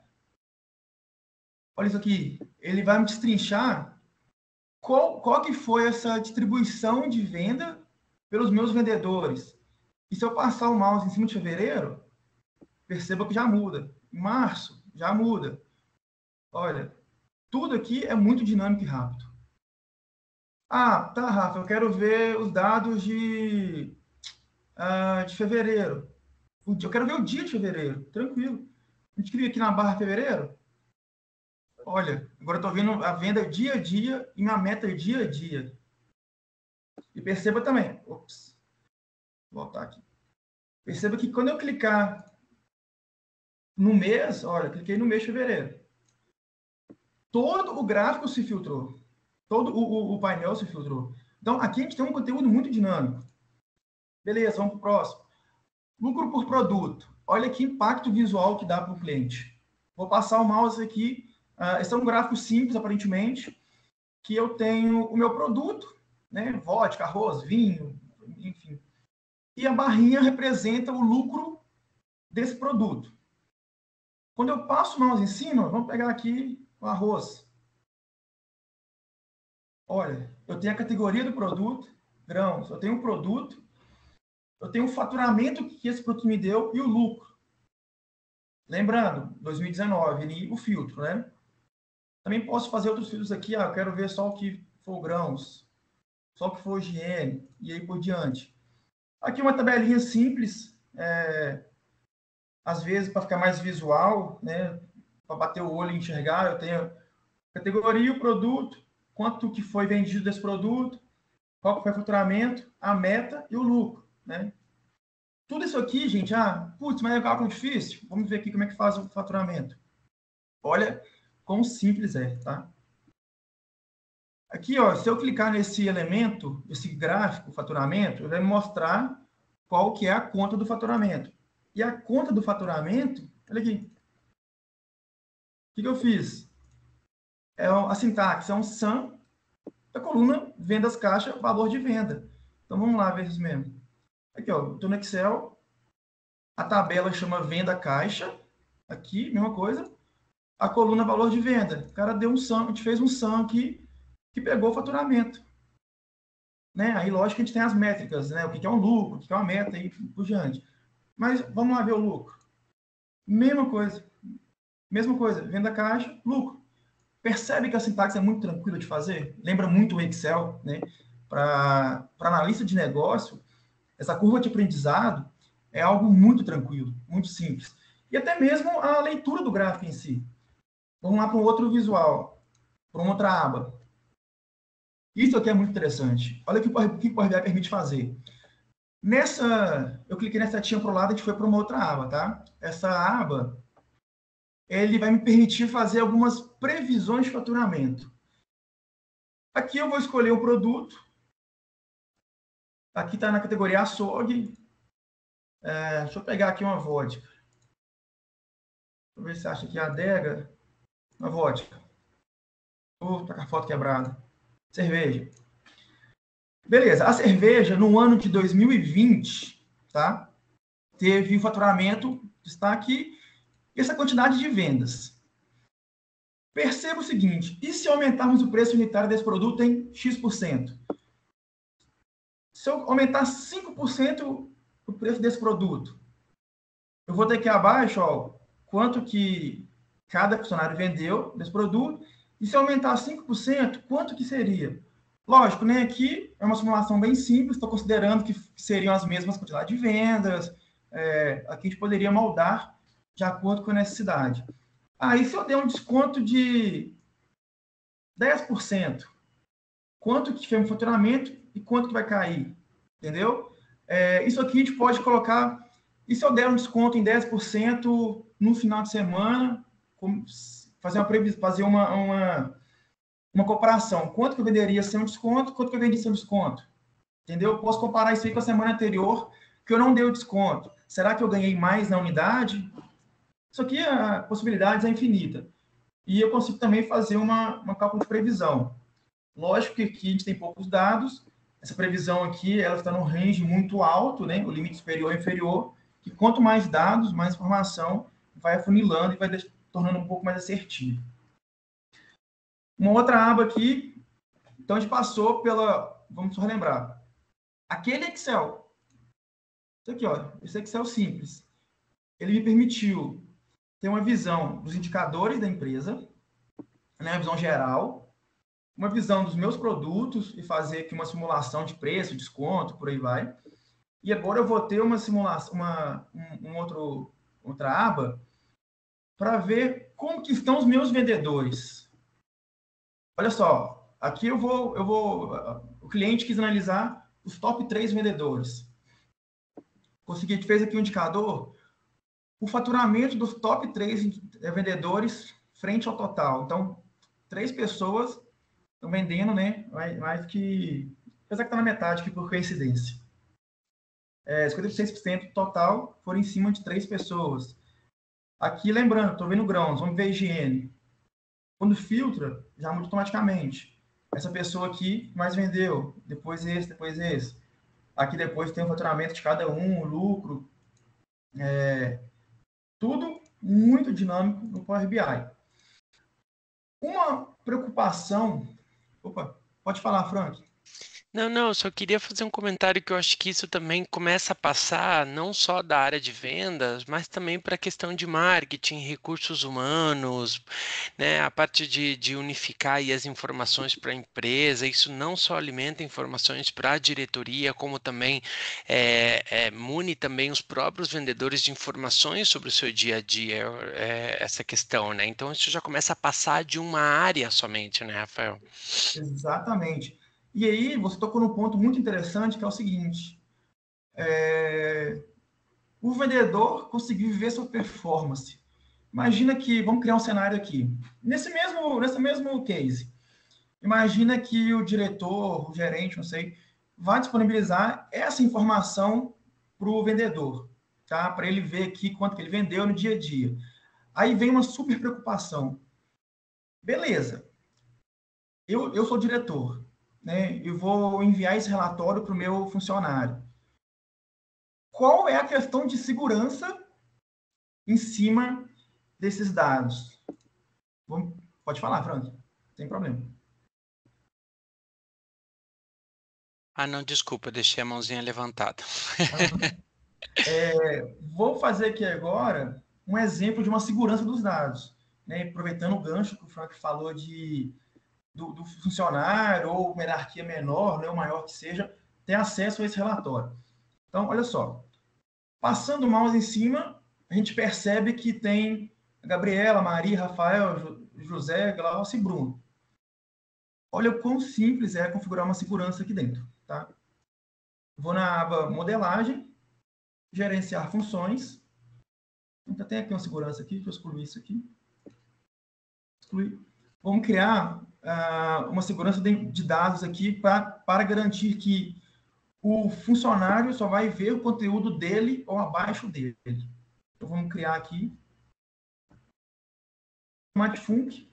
Olha isso aqui. Ele vai me destrinchar qual que foi essa distribuição de venda pelos meus vendedores. E se eu passar o mouse em cima de fevereiro, perceba que já muda. Em março, já muda. Olha, tudo aqui é muito dinâmico e rápido. Ah, tá, Rafa, eu quero ver os dados de fevereiro. Eu quero ver o dia de fevereiro. Tranquilo. A gente cria aqui na barra fevereiro. Olha, agora eu estou vendo a venda dia a dia e minha meta dia a dia. E perceba também. Ops. Vou voltar aqui. Perceba que quando eu clicar no mês, olha, cliquei no mês de fevereiro. Todo o gráfico se filtrou. Todo o painel se filtrou. Então, aqui a gente tem um conteúdo muito dinâmico. Beleza, vamos para o próximo. Lucro por produto. Olha que impacto visual que dá para o cliente. Vou passar o mouse aqui. Esse é um gráfico simples, aparentemente, que eu tenho o meu produto, né? Vodka, arroz, vinho, enfim. E a barrinha representa o lucro desse produto. Quando eu passo o mouse em cima, vamos pegar aqui o arroz. Olha, eu tenho a categoria do produto, grãos. Eu tenho o produto, eu tenho o faturamento que esse produto me deu e o lucro. Lembrando, 2019, ali, o filtro, né? Também posso fazer outros filtros aqui. Eu quero ver só o que for grãos, só o que for higiene, e aí por diante. Aqui uma tabelinha simples, às vezes para ficar mais visual, né? Para bater o olho e enxergar, eu tenho a categoria, o produto, quanto que foi vendido desse produto, qual que foi o faturamento, a meta e o lucro, né? Tudo isso aqui, gente, putz, mas é cálculo difícil. Vamos ver aqui como é que faz o faturamento. Olha quão simples é, tá? Aqui, ó, se eu clicar nesse elemento, esse gráfico, faturamento, ele vai me mostrar qual que é a conta do faturamento. E a conta do faturamento, olha aqui. O que eu fiz? A sintaxe é um sum da coluna vendas caixa, valor de venda. Então, vamos lá ver isso mesmo. Aqui, ó, estou no Excel. A tabela chama venda caixa. Aqui, mesma coisa. A coluna valor de venda. O cara deu um sum, a gente fez um sum aqui que pegou o faturamento. Né? Aí, lógico que a gente tem as métricas, né? O que é um lucro, o que é uma meta e por diante. Mas vamos lá ver o lucro. Mesma coisa, venda caixa, lucro. Percebe que a sintaxe é muito tranquila de fazer? Lembra muito o Excel, né? Para analista de negócio, essa curva de aprendizado é algo muito tranquilo, muito simples. E até mesmo a leitura do gráfico em si. Vamos lá para um outro visual, para uma outra aba. Isso aqui é muito interessante. Olha o que o Power BI permite fazer. Eu cliquei nessa setinha para o lado e a gente foi para uma outra aba, tá? Essa aba, ele vai me permitir fazer algumas previsões de faturamento. Aqui eu vou escolher o produto. Aqui está na categoria açougue. Deixa eu pegar aqui uma vodka. Deixa eu ver se acha aqui a adega. Uma vodka. Tá com a foto quebrada. Cerveja. Beleza. A cerveja, no ano de 2020, tá? Teve um faturamento, está aqui, e essa quantidade de vendas. Perceba o seguinte, e se aumentarmos o preço unitário desse produto em X%? Se eu aumentar 5% o preço desse produto, eu vou ter aqui abaixo, ó, quanto que cada funcionário vendeu desse produto, e se eu aumentar 5%, quanto que seria? Lógico, né? Aqui é uma simulação bem simples, estou considerando que seriam as mesmas quantidades de vendas, aqui a gente poderia moldar de acordo com a necessidade. Aí, se eu der um desconto de 10%, quanto que foi o faturamento e quanto que vai cair? Entendeu? Isso aqui a gente pode colocar... E se eu der um desconto em 10% no final de semana, fazer uma comparação. Quanto que eu venderia sem um desconto, quanto que eu venderia sem um desconto? Entendeu? Eu posso comparar isso aí com a semana anterior, que eu não dei o desconto. Será que eu ganhei mais na unidade? Isso aqui, a possibilidades é infinita. E eu consigo também fazer uma cálculo de previsão. Lógico que aqui a gente tem poucos dados. Essa previsão aqui, ela está num range muito alto, né? O limite superior e inferior, que quanto mais dados, mais informação, vai afunilando e vai tornando um pouco mais assertivo. Uma outra aba aqui, então a gente passou pela... Vamos só relembrar. Aquele Excel, isso aqui, ó, esse Excel simples, ele me permitiu ter uma visão dos indicadores da empresa, né, uma visão geral, uma visão dos meus produtos e fazer aqui uma simulação de preço, desconto, por aí vai. E agora eu vou ter uma simulação, outra aba para ver como que estão os meus vendedores. Olha só, aqui o cliente quis analisar os top 3 vendedores. Consegui, fez aqui um indicador, o faturamento dos top 3 vendedores frente ao total. Então, 3 pessoas estão vendendo, né? Mais que... Apesar que está na metade aqui por coincidência. 56% total foram em cima de 3 pessoas. Aqui, lembrando, estou vendo grãos, vamos ver a higiene. Quando filtra, já muda automaticamente. Essa pessoa aqui mais vendeu, depois esse, depois esse. Aqui depois tem o faturamento de cada um, o lucro. Tudo muito dinâmico no Power BI. Uma preocupação... Opa, pode falar, Frank. Não, eu só queria fazer um comentário que eu acho que isso também começa a passar não só da área de vendas, mas também para a questão de marketing, recursos humanos, né? A parte de unificar aí as informações para a empresa, isso não só alimenta informações para a diretoria, como também mune também os próprios vendedores de informações sobre o seu dia a dia, essa questão, né? Então isso já começa a passar de uma área somente, né, Rafael? Exatamente. E aí, você tocou num ponto muito interessante, que é o seguinte. O vendedor conseguiu viver sua performance. Imagina que, vamos criar um cenário aqui. Nesse mesmo case, imagina que o diretor, o gerente, não sei, vai disponibilizar essa informação para o vendedor, tá? Para ele ver aqui quanto que ele vendeu no dia a dia. Aí vem uma super preocupação. Beleza, eu sou diretor, né? Eu vou enviar esse relatório para o meu funcionário. Qual é a questão de segurança em cima desses dados? Pode falar, Frank. Sem problema. Ah, não, desculpa, deixei a mãozinha levantada. Vou fazer aqui agora um exemplo de uma segurança dos dados, né? Aproveitando o gancho que o Frank falou do funcionário ou uma hierarquia menor, né, ou maior que seja, ter acesso a esse relatório. Então, olha só, passando o mouse em cima, a gente percebe que tem Gabriela, Maria, Rafael, José, Glaucio e Bruno. Olha o quão simples é configurar uma segurança aqui dentro. Tá? Vou na aba Modelagem, Gerenciar Funções. Então, tem aqui uma segurança aqui, deixa eu excluir isso aqui. Excluir. Vamos criar uma segurança de dados aqui para garantir que o funcionário só vai ver o conteúdo dele ou abaixo dele. Então, vamos criar aqui Matfunc.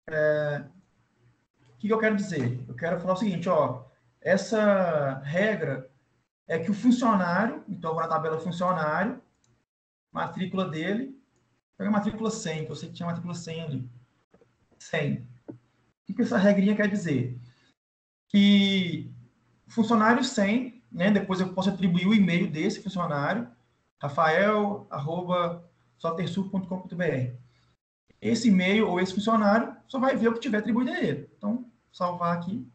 O que eu quero dizer? Eu quero falar o seguinte, ó, essa regra é que o funcionário, então eu vou na tabela funcionário, matrícula dele, pega a matrícula 100, que eu sei que tinha matrícula 100 ali. 100. O que essa regrinha quer dizer? Que funcionário 100, né, depois eu posso atribuir o e-mail desse funcionário, rafael@softwaresul.com.br. Esse e-mail ou esse funcionário só vai ver o que tiver atribuído a ele. Então, salvar aqui,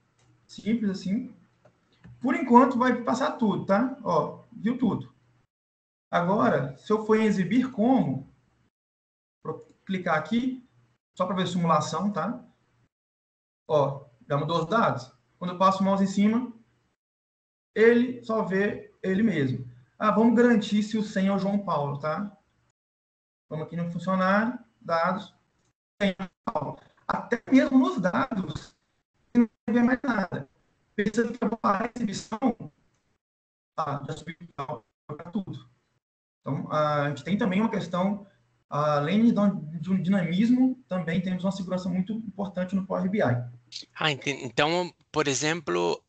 simples assim. Por enquanto, vai passar tudo, tá? Ó, viu tudo. Agora, se eu for em exibir como, vou clicar aqui, só para ver simulação, tá? Ó, já mudou os dados. Quando eu passo o mouse em cima, ele só vê ele mesmo. Vamos garantir se o 100 é o João Paulo, tá? Vamos aqui no funcionário, dados, 100 é o João Paulo. Até mesmo nos dados, não vê mais nada. Precisa que eu parar a exibição, já subiu para tudo. Então, a gente tem também uma questão, além de um dinamismo, também temos uma segurança muito importante no Power BI. Então, por exemplo,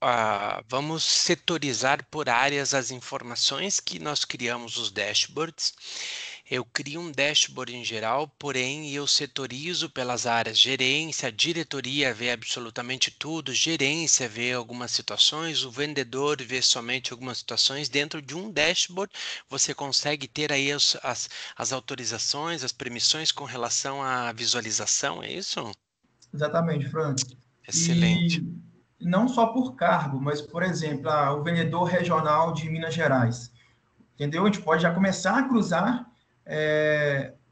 vamos setorizar por áreas as informações que nós criamos os dashboards. Eu crio um dashboard em geral, porém eu setorizo pelas áreas. Gerência, diretoria vê absolutamente tudo, gerência vê algumas situações, o vendedor vê somente algumas situações. Dentro de um dashboard, você consegue ter aí as autorizações, as permissões com relação à visualização, é isso? Exatamente, Frank. Excelente. E não só por cargo, mas, por exemplo, o vendedor regional de Minas Gerais. Entendeu? A gente pode já começar a cruzar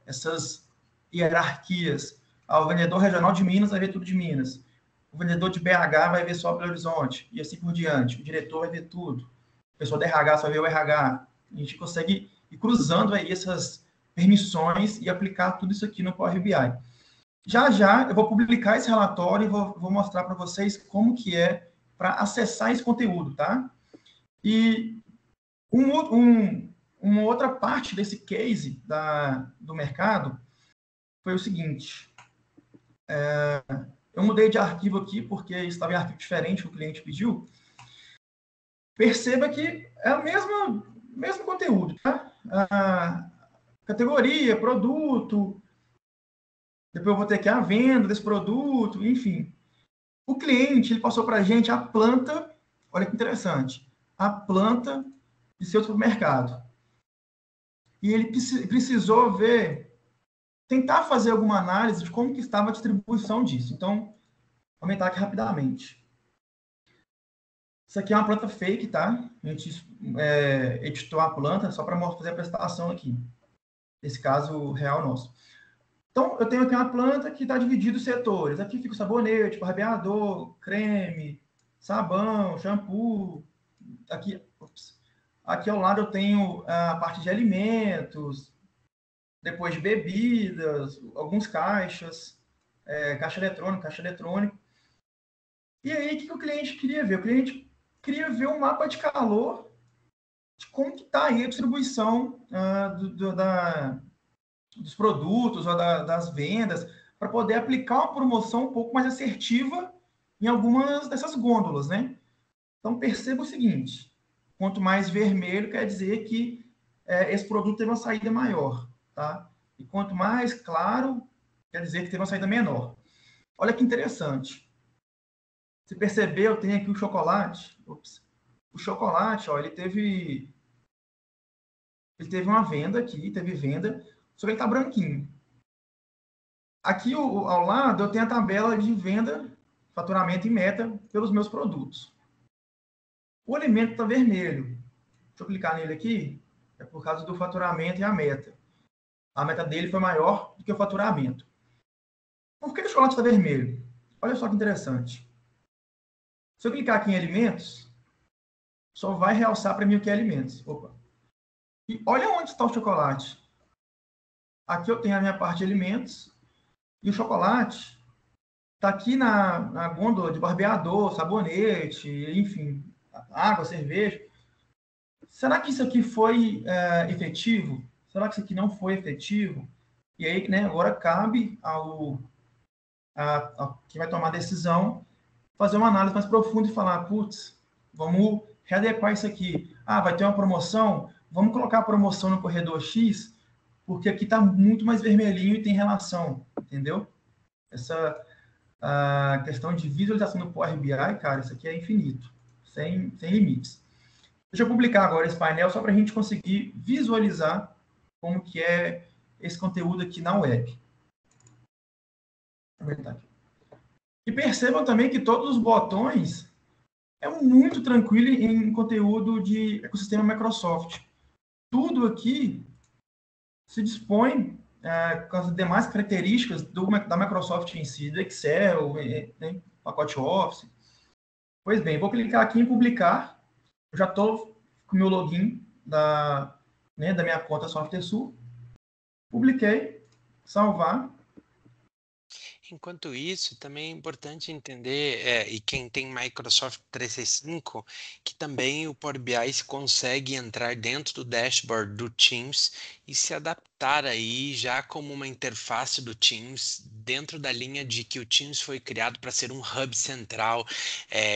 essas hierarquias. O vendedor regional de Minas vai ver tudo de Minas. O vendedor de BH vai ver só Belo Horizonte, e assim por diante. O diretor vai ver tudo. A pessoa da RH só vai ver o RH. A gente consegue ir cruzando aí essas permissões e aplicar tudo isso aqui no Power BI. Já eu vou publicar esse relatório e vou mostrar para vocês como que é para acessar esse conteúdo, tá? E uma outra parte desse case do mercado foi o seguinte. Eu mudei de arquivo aqui porque estava em arquivo diferente que o cliente pediu. Perceba que é o mesmo conteúdo, tá? Categoria, produto, depois eu vou ter aqui a venda desse produto, enfim. O cliente, ele passou para a gente a planta, olha que interessante, a planta de seu supermercado. E ele precisou tentar fazer alguma análise de como que estava a distribuição disso. Então, vou aumentar aqui rapidamente. Isso aqui é uma planta fake, tá? A gente editou a planta só para fazer a apresentação aqui. Nesse caso real nosso. Então, eu tenho aqui uma planta que está dividida em setores. Aqui fica o sabonete, barbeador, creme, sabão, shampoo. Aqui ao lado eu tenho a parte de alimentos, depois de bebidas, alguns caixas, caixa eletrônico. E aí, o que o cliente queria ver? O cliente queria ver um mapa de calor de como que está aí a distribuição dos produtos ou das vendas, para poder aplicar uma promoção um pouco mais assertiva em algumas dessas gôndolas, né? Então, perceba o seguinte, quanto mais vermelho quer dizer que esse produto teve uma saída maior, tá? E quanto mais claro, quer dizer que teve uma saída menor. Olha que interessante. Você percebeu, tem aqui o chocolate. O chocolate, ó, ele teve Ele teve uma venda aqui, teve venda, só que ele está branquinho. Aqui ao lado eu tenho a tabela de venda, faturamento e meta pelos meus produtos. O alimento está vermelho. Deixa eu clicar nele aqui. É por causa do faturamento e a meta. A meta dele foi maior do que o faturamento. Por que o chocolate está vermelho? Olha só que interessante. Se eu clicar aqui em alimentos, só vai realçar para mim o que é alimentos. Opa. E olha onde está o chocolate. Aqui eu tenho a minha parte de alimentos. E o chocolate está aqui na gôndola de barbeador, sabonete, enfim, água, cerveja. Será que isso aqui foi efetivo? Será que isso aqui não foi efetivo? E aí, né, agora cabe ao quem vai tomar a decisão fazer uma análise mais profunda e falar, putz, vamos readequar isso aqui. Ah, vai ter uma promoção? Vamos colocar a promoção no corredor X, porque aqui está muito mais vermelhinho e tem relação, entendeu? Essa a questão de visualização do Power BI, cara, isso aqui é infinito, sem limites. Deixa eu publicar agora esse painel só para a gente conseguir visualizar como que é esse conteúdo aqui na web. E percebam também que todos os botões é muito tranquilo em conteúdo de ecossistema Microsoft. Tudo aqui se dispõe com as demais características da Microsoft em si, do Excel, né, pacote Office. Pois bem, vou clicar aqui em publicar. Eu já estou com o meu login da minha conta SoftwareSul. Publiquei, salvar. Enquanto isso, também é importante entender, e quem tem Microsoft 365, que também o Power BI consegue entrar dentro do dashboard do Teams e se adaptar aí já como uma interface do Teams dentro da linha de que o Teams foi criado para ser um hub central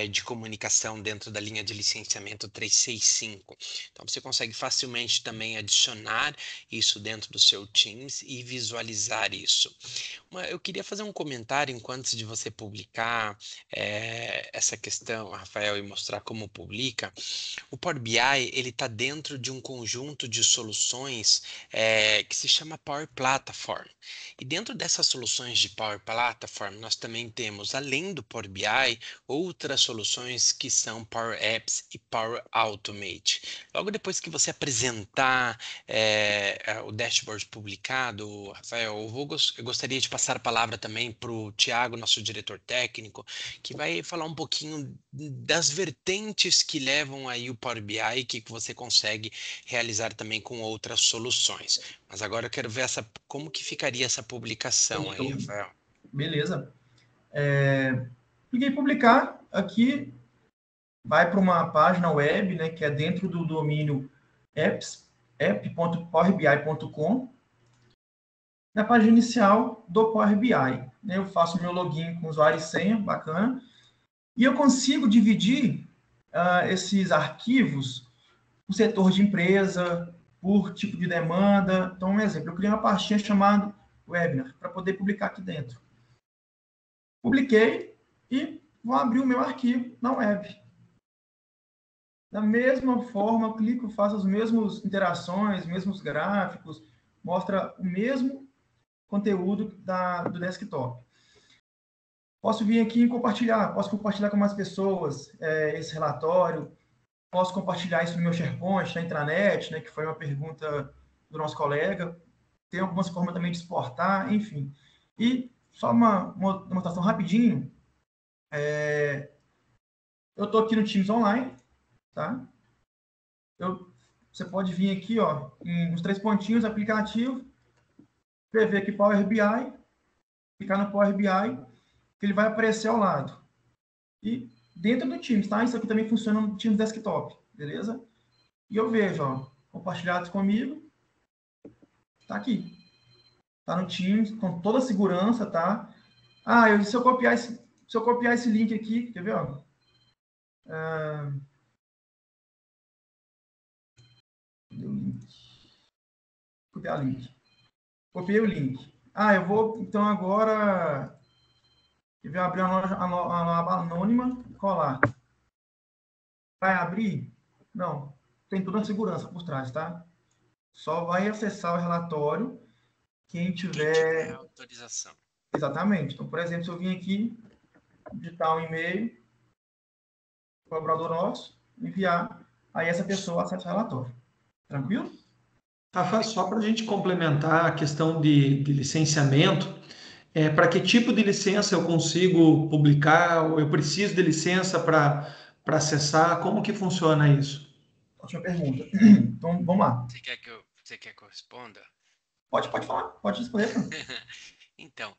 de comunicação dentro da linha de licenciamento 365. Então você consegue facilmente também adicionar isso dentro do seu Teams e visualizar isso. Eu queria fazer um comentário antes de você publicar essa questão, Rafael, e mostrar como publica. O Power BI ele está dentro de um conjunto de soluções que se chama Power Platform. E dentro dessas soluções de Power Platform, nós também temos, além do Power BI, outras soluções que são Power Apps e Power Automate. Logo depois que você apresentar o dashboard publicado, Rafael, eu gostaria de passar a palavra também para o Thiago, nosso diretor técnico, que vai falar um pouquinho das vertentes que levam aí o Power BI, que você consegue realizar também com outras soluções. Mas agora eu quero ver como que ficaria essa publicação aí, Rafael. Beleza. Cliquei em publicar, aqui vai para uma página web, né, que é dentro do domínio app.powerbi.com. Na página inicial do Power BI, né, eu faço meu login com usuário e senha, bacana, e eu consigo dividir esses arquivos por setor de empresa, por tipo de demanda. Então, um exemplo, eu criei uma pastinha chamada Webinar, para poder publicar aqui dentro. Publiquei e vou abrir o meu arquivo na web. Da mesma forma, eu clico, faço as mesmas interações, mesmos gráficos, mostra o mesmo conteúdo do desktop. Posso vir aqui e compartilhar, posso compartilhar com mais pessoas esse relatório, posso compartilhar isso no meu SharePoint, na intranet, né, que foi uma pergunta do nosso colega. Tem algumas formas também de exportar, enfim. E só uma demonstração rapidinho. Eu estou aqui no Teams Online, tá? Você pode vir aqui, ó, nos 3 pontinhos, aplicativo, escrever aqui Power BI, clicar no Power BI, que ele vai aparecer ao lado. E dentro do Teams, tá? Isso aqui também funciona no Teams Desktop, beleza? E eu vejo, ó, compartilhados comigo, tá aqui. Tá no Teams, com toda a segurança, tá? Se eu copiar esse link aqui, quer ver, ó? Copiar link. Copiei o link. Eu vou, então, agora... Eu vou abrir uma aba anônima e colar. Vai abrir? Não. Tem toda a segurança por trás, tá? Só vai acessar o relatório quem Quem tiver... tiver autorização. Exatamente. Então, por exemplo, se eu vim aqui, digitar um e-mail, colaborador nosso, enviar, aí essa pessoa acessa o relatório. Tranquilo? Rafa, só para a gente complementar a questão de licenciamento, para que tipo de licença eu consigo publicar, ou eu preciso de licença para acessar, como que funciona isso? Ótima pergunta. Então, vamos lá. Você quer que eu responda? Pode falar, pode responder. Então,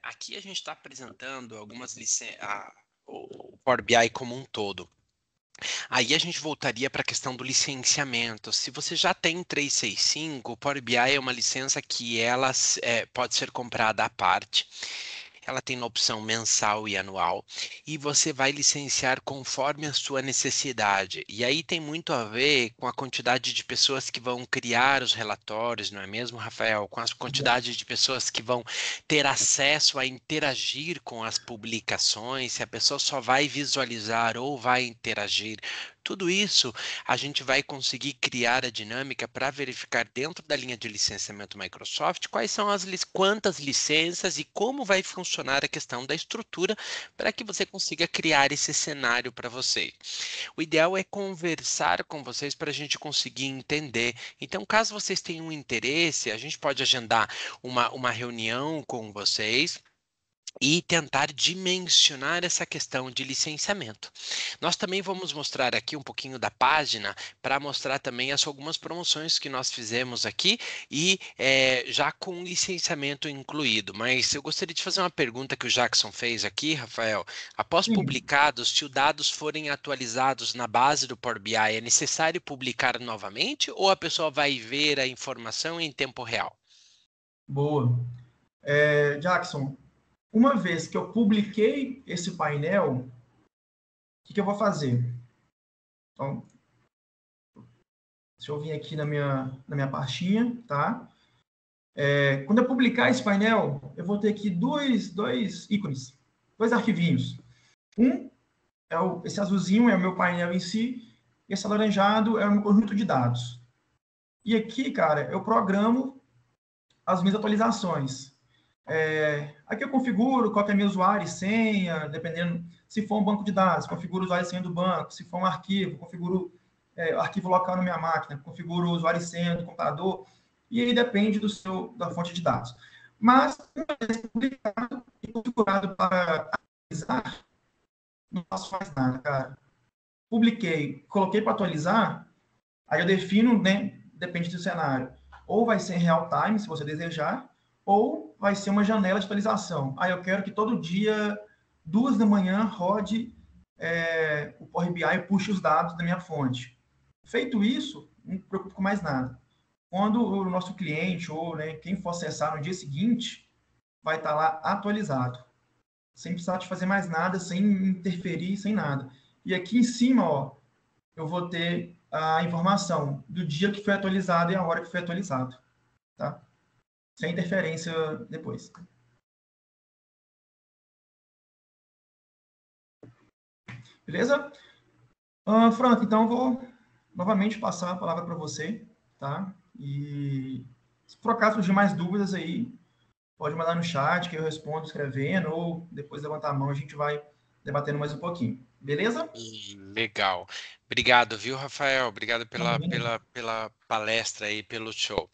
aqui a gente está apresentando algumas licenças, o Power BI como um todo. Aí a gente voltaria para a questão do licenciamento. Se você já tem 365, o Power BI é uma licença que ela pode ser comprada à parte. Ela tem na opção mensal e anual, e você vai licenciar conforme a sua necessidade. E aí tem muito a ver com a quantidade de pessoas que vão criar os relatórios, não é mesmo, Rafael? Com a quantidade de pessoas que vão ter acesso a interagir com as publicações, se a pessoa só vai visualizar ou vai interagir. Tudo isso a gente vai conseguir criar a dinâmica para verificar dentro da linha de licenciamento Microsoft quais são quantas licenças e como vai funcionar a questão da estrutura para que você consiga criar esse cenário para você. O ideal é conversar com vocês para a gente conseguir entender. Então, caso vocês tenham interesse, a gente pode agendar uma reunião com vocês e tentar dimensionar essa questão de licenciamento. Nós também vamos mostrar aqui um pouquinho da página para mostrar também as algumas promoções que nós fizemos aqui e já com licenciamento incluído. Mas eu gostaria de fazer uma pergunta que o Jackson fez aqui, Rafael. Após Sim. publicados, se os dados forem atualizados na base do Power BI, é necessário publicar novamente ou a pessoa vai ver a informação em tempo real? Boa. Jackson, uma vez que eu publiquei esse painel, o que eu vou fazer? Então, deixa eu vir aqui na minha pastinha, tá? Quando eu publicar esse painel, eu vou ter aqui dois ícones, dois arquivinhos. Um esse azulzinho é o meu painel em si, e esse alaranjado é o meu conjunto de dados. E aqui, cara, eu programo as minhas atualizações. Aqui eu configuro qual que é meu usuário e senha, dependendo, se for um banco de dados, configuro o usuário e senha do banco, se for um arquivo, configuro arquivo local na minha máquina, configuro o usuário e senha do computador, e aí depende da fonte de dados. Mas, uma vez publicado e configurado para atualizar, não posso fazer nada, cara. Publiquei, coloquei para atualizar, aí eu defino, né, depende do cenário, ou vai ser em real time, se você desejar, ou vai ser uma janela de atualização. Aí eu quero que todo dia, 2 da manhã, rode o Power BI e puxe os dados da minha fonte. Feito isso, não me preocupo com mais nada. Quando o nosso cliente ou, né, quem for acessar no dia seguinte, vai estar lá atualizado. Sem precisar de fazer mais nada, sem interferir, sem nada. E aqui em cima, ó, eu vou ter a informação do dia que foi atualizado e a hora que foi atualizado, tá? Sem interferência depois. Beleza? Franco, então eu vou novamente passar a palavra para você, tá? E se por acaso surgir mais dúvidas aí, pode mandar no chat que eu respondo escrevendo ou depois levantar a mão, a gente vai debatendo mais um pouquinho. Beleza? Legal. Obrigado, viu, Rafael? Obrigado pela palestra aí, pelo show.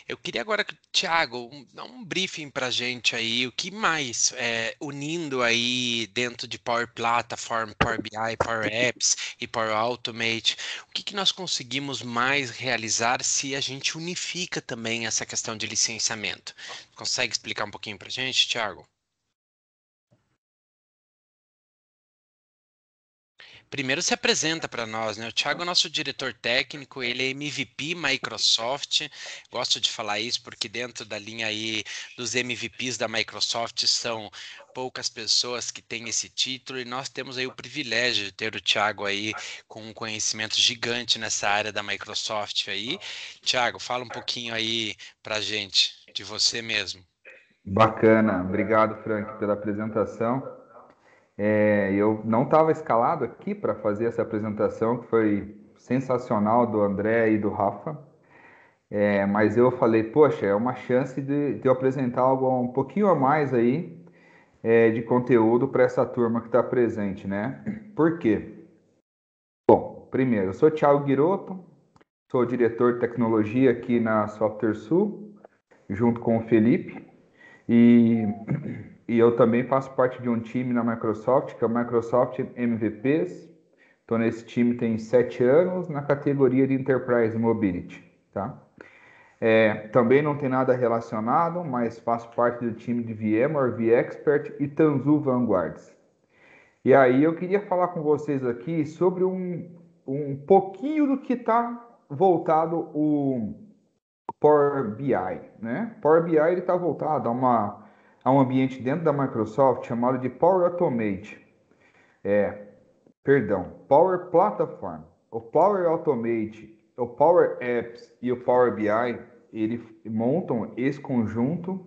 Eu queria agora, Thiago, dar um briefing para a gente aí, o que mais, unindo aí dentro de Power Platform, Power BI, Power Apps e Power Automate, o que nós conseguimos mais realizar se a gente unifica também essa questão de licenciamento? Consegue explicar um pouquinho para a gente, Thiago? Primeiro se apresenta para nós, né? O Thiago é nosso diretor técnico, ele é MVP Microsoft. Gosto de falar isso porque dentro da linha aí dos MVPs da Microsoft são poucas pessoas que têm esse título e nós temos aí o privilégio de ter o Thiago aí com um conhecimento gigante nessa área da Microsoft aí. Thiago, fala um pouquinho aí para gente de você mesmo. Bacana, obrigado, Frank, pela apresentação. Eu não estava escalado aqui para fazer essa apresentação, que foi sensacional do André e do Rafa. Mas eu falei, poxa, é uma chance de eu apresentar algo um pouquinho a mais aí de conteúdo para essa turma que está presente, né? Por quê? Bom, primeiro, eu sou Thiago Guiroto, sou diretor de tecnologia aqui na Software Sul, junto com o Felipe, e eu também faço parte de um time na Microsoft, que é o Microsoft MVPs. Estou nesse time tem 7 anos, na categoria de Enterprise Mobility, tá? Também não tem nada relacionado, mas faço parte do time de VMware, vExpert e Tanzu Vanguards. E aí eu queria falar com vocês aqui sobre um pouquinho do que está voltado o Power BI, né? Power BI está voltado a um ambiente dentro da Microsoft chamado de Power Automate. Power Platform. O Power Automate, o Power Apps e o Power BI, eles montam esse conjunto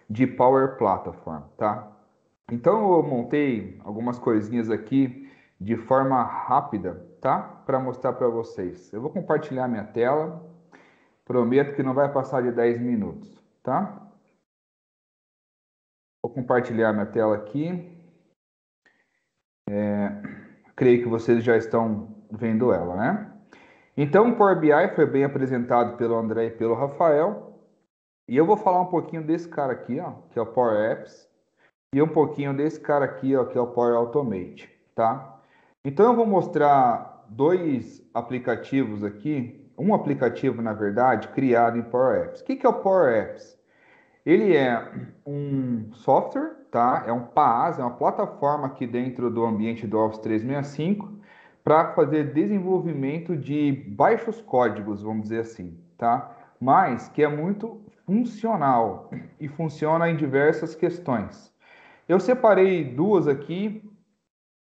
de Power Platform, tá? Então eu montei algumas coisinhas aqui de forma rápida, tá? Para mostrar para vocês. Eu vou compartilhar minha tela. Prometo que não vai passar de 10 minutos, tá? Vou compartilhar minha tela aqui. Creio que vocês já estão vendo ela, né? Então, o Power BI foi bem apresentado pelo André e pelo Rafael. E eu vou falar um pouquinho desse cara aqui, ó, que é o Power Apps. E um pouquinho desse cara aqui, ó, que é o Power Automate, tá? Então, eu vou mostrar dois aplicativos aqui. Um aplicativo, na verdade, criado em Power Apps. O que é o Power Apps? Ele é um software, tá? É um PaaS, é uma plataforma aqui dentro do ambiente do Office 365 para fazer desenvolvimento de baixos códigos, vamos dizer assim, tá? Mas que é muito funcional e funciona em diversas questões. Eu separei duas aqui,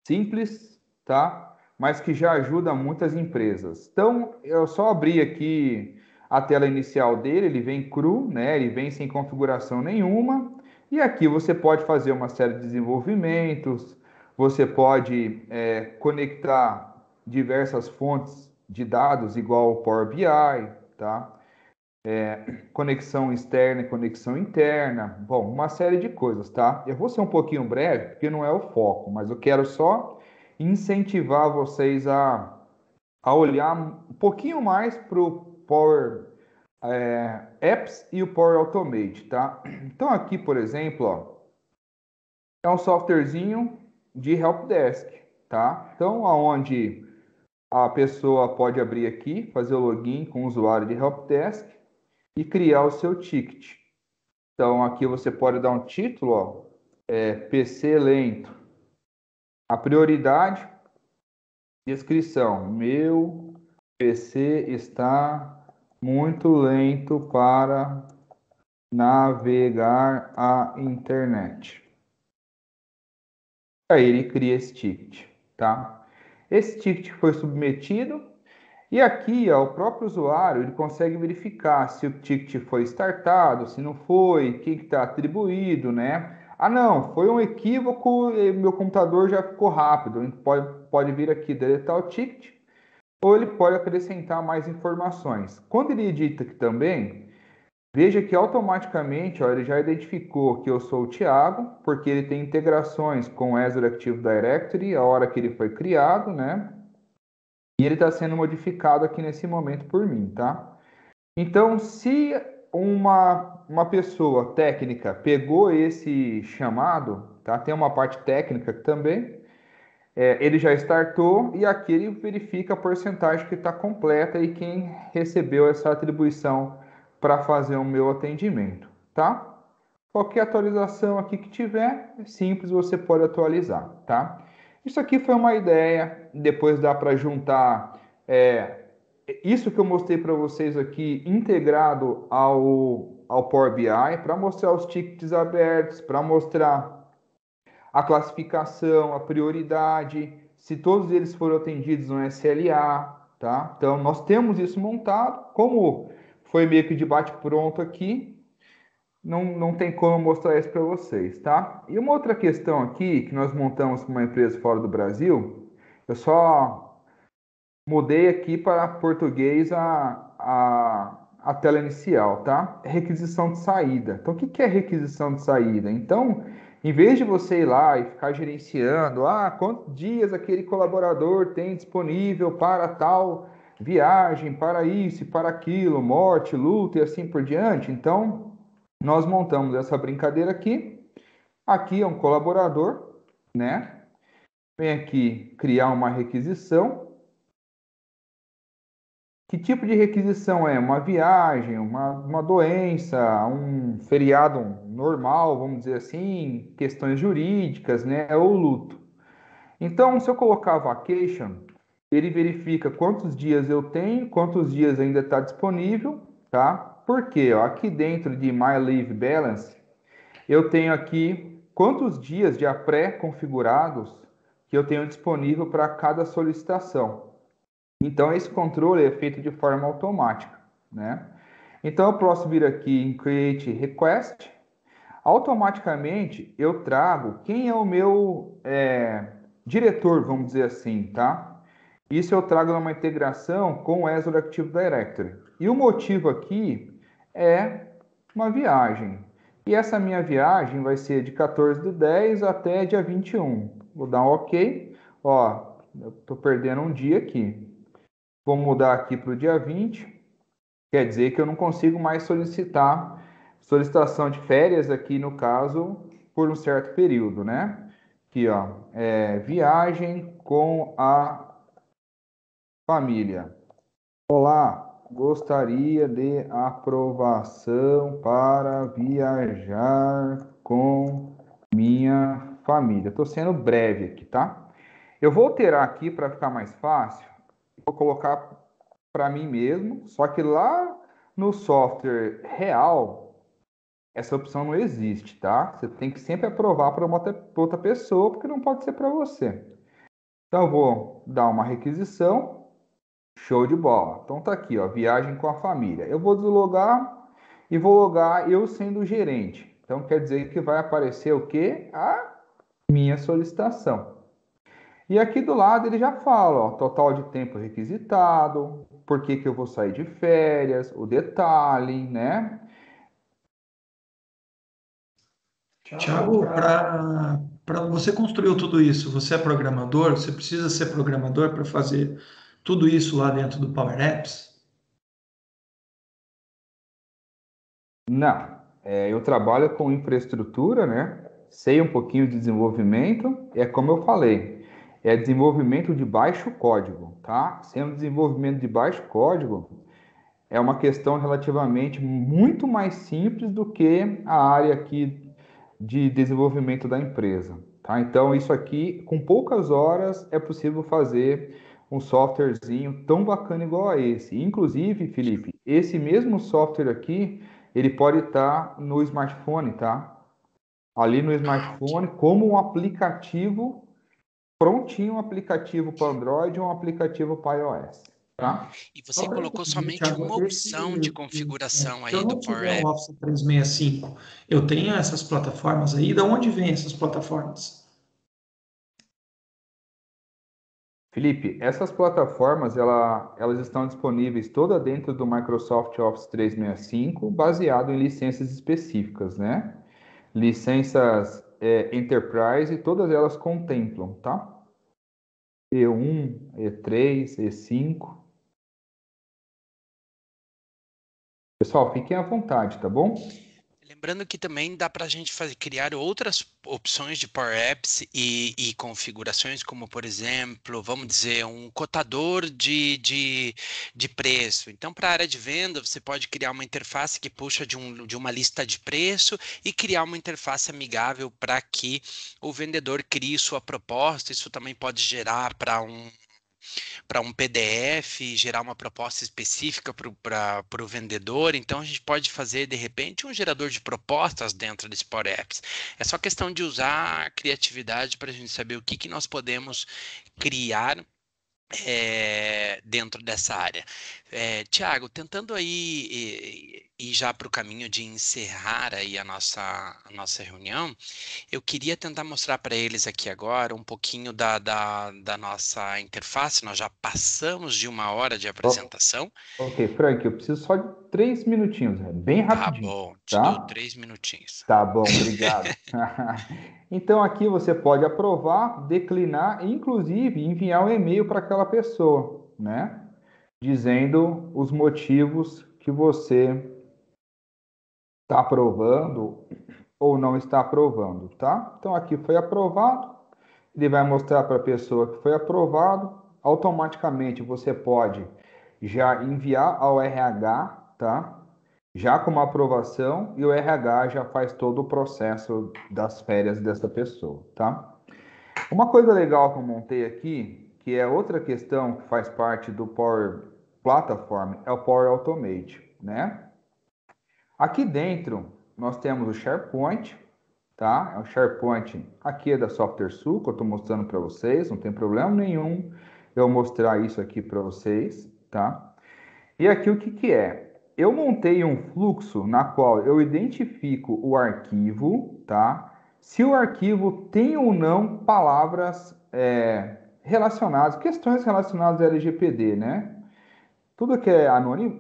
simples, tá? Mas que já ajuda muitas empresas. Então, eu só abri aqui a tela inicial dele, ele vem cru, né? Ele vem sem configuração nenhuma. E aqui você pode fazer uma série de desenvolvimentos, você pode conectar diversas fontes de dados, igual o Power BI, tá? Conexão externa e conexão interna, bom, uma série de coisas, tá? Eu vou ser um pouquinho breve, porque não é o foco, mas eu quero só incentivar vocês a olhar um pouquinho mais para o Power Apps e o Power Automate, tá? Então aqui, por exemplo, ó, é um softwarezinho de helpdesk, tá? Então, aonde a pessoa pode abrir aqui, fazer o login com o usuário de helpdesk e criar o seu ticket. Então, aqui você pode dar um título, ó, PC lento. A prioridade, descrição. Meu PC está muito lento para navegar a internet. Aí ele cria esse ticket, tá? Esse ticket foi submetido e aqui, ó, o próprio usuário ele consegue verificar se o ticket foi startado, se não foi, quem que está atribuído, né? Ah, não, foi um equívoco e meu computador já ficou rápido. Ele pode vir aqui deletar o ticket ou ele pode acrescentar mais informações. Quando ele edita aqui também, veja que automaticamente ó, ele já identificou que eu sou o Thiago, porque ele tem integrações com o Azure Active Directory, a hora que ele foi criado, né? E ele está sendo modificado aqui nesse momento por mim, tá? Então, se uma pessoa técnica pegou esse chamado, tá? Tem uma parte técnica também, ele já startou e aqui ele verifica a porcentagem que está completa e quem recebeu essa atribuição para fazer o meu atendimento, tá? Qualquer atualização aqui que tiver, é simples, você pode atualizar, tá? Isso aqui foi uma ideia, depois dá para juntar isso que eu mostrei para vocês aqui, integrado ao Power BI, para mostrar os tickets abertos, para mostrar a classificação, a prioridade, se todos eles foram atendidos no SLA, tá? Então, nós temos isso montado, como foi meio que de bate-pronto aqui, não tem como mostrar isso para vocês, tá? E uma outra questão aqui, que nós montamos com uma empresa fora do Brasil, eu só mudei aqui para português a a tela inicial, tá? É requisição de saída. Então, o que é requisição de saída? Então, em vez de você ir lá e ficar gerenciando, quantos dias aquele colaborador tem disponível para tal viagem, para isso e para aquilo, morte, luta e assim por diante. Então, nós montamos essa brincadeira aqui. Aqui é um colaborador, né? Vem aqui criar uma requisição. Que tipo de requisição é? Uma viagem, uma doença, um feriado normal, vamos dizer assim, questões jurídicas, né? Ou luto. Então, se eu colocar vacation, ele verifica quantos dias eu tenho, quantos dias ainda está disponível, tá? Porque aqui dentro de My Leave Balance, eu tenho aqui quantos dias já pré-configurados que eu tenho disponível para cada solicitação. Então, esse controle é feito de forma automática, né? Então, eu posso vir aqui em Create Request. Automaticamente, eu trago quem é o meu diretor, vamos dizer assim, tá? Isso eu trago numa integração com o Azure Active Directory. E o motivo aqui é uma viagem. E essa minha viagem vai ser de 14/10 até dia 21. Vou dar um OK. Ó, eu estou perdendo um dia aqui. Vou mudar aqui para o dia 20. Quer dizer que eu não consigo mais solicitar solicitação de férias aqui, no caso, por um certo período, né? Aqui, ó, viagem com a família. Olá, gostaria de aprovação para viajar com minha família. Estou sendo breve aqui, tá? Eu vou alterar aqui para ficar mais fácil. Vou colocar para mim mesmo, só que lá no software real, essa opção não existe, tá? Você tem que sempre aprovar para outra pessoa, porque não pode ser para você. Então, eu vou dar uma requisição, show de bola. Então, tá aqui, ó, viagem com a família. Eu vou deslogar e vou logar eu sendo o gerente. Então, quer dizer que vai aparecer o quê? A minha solicitação. E aqui do lado ele já fala, ó, total de tempo requisitado, por que que eu vou sair de férias, o detalhe, né? Tiago, para você construiu tudo isso, você é programador? Você precisa ser programador para fazer tudo isso lá dentro do Power Apps? Não, eu trabalho com infraestrutura, né? Sei um pouquinho de desenvolvimento, é como eu falei, é desenvolvimento de baixo código, tá? Sendo desenvolvimento de baixo código, é uma questão relativamente muito mais simples do que a área aqui de desenvolvimento da empresa, tá? Então, isso aqui, com poucas horas, é possível fazer um softwarezinho tão bacana igual a esse. Inclusive, Felipe, esse mesmo software aqui, ele pode estar no smartphone, tá? Ali no smartphone, como um aplicativo, prontinho, um aplicativo para Android ou um aplicativo para iOS, tá? E Só você para colocou entender, somente Thiago, uma opção de configuração se eu aí do não tiver Power um App. Office 365, eu tenho essas plataformas aí. De onde vêm essas plataformas? Felipe, essas plataformas elas estão disponíveis toda dentro do Microsoft Office 365, baseado em licenças específicas, né? Licenças Enterprise, e todas elas contemplam, tá? E1, E3, E5. Pessoal, fiquem à vontade, tá bom? Lembrando que também dá para a gente criar outras opções de Power Apps e configurações, como, por exemplo, vamos dizer, um cotador de preço. Então, para a área de venda, você pode criar uma interface que puxa de uma lista de preço e criar uma interface amigável para que o vendedor crie sua proposta. Isso também pode gerar para um PDF, gerar uma proposta específica para o vendedor. Então, a gente pode fazer, de repente, um gerador de propostas dentro desse Power Apps. É só questão de usar a criatividade para a gente saber o que nós podemos criar dentro dessa área. Tiago, tentando aí ir já para o caminho de encerrar aí a nossa reunião, eu queria tentar mostrar para eles aqui agora um pouquinho da nossa interface. Nós já passamos de 1 hora de apresentação. Ok, Frank, eu preciso só de 3 minutinhos, bem Tá rapidinho, bom, te dou tá? 3 minutinhos. Tá bom, obrigado. Então aqui você pode aprovar, declinar e inclusive enviar um e-mail para aquela pessoa, né? Dizendo os motivos que você está aprovando ou não está aprovando, tá? Então aqui foi aprovado, ele vai mostrar para a pessoa que foi aprovado, automaticamente você pode já enviar ao RH, tá? Já com uma aprovação e o RH já faz todo o processo das férias dessa pessoa, tá? Uma coisa legal que eu montei aqui, que é outra questão que faz parte do Power Platform, é o Power Automate, né? Aqui dentro nós temos o SharePoint, tá? É o SharePoint aqui é da SoftwareSul, que eu estou mostrando para vocês, não tem problema nenhum eu mostrar isso aqui para vocês, tá? E aqui o que que é? Eu montei um fluxo na qual eu identifico o arquivo, tá? Se o arquivo tem ou não palavras relacionadas, questões relacionadas à LGPD, né? Tudo que é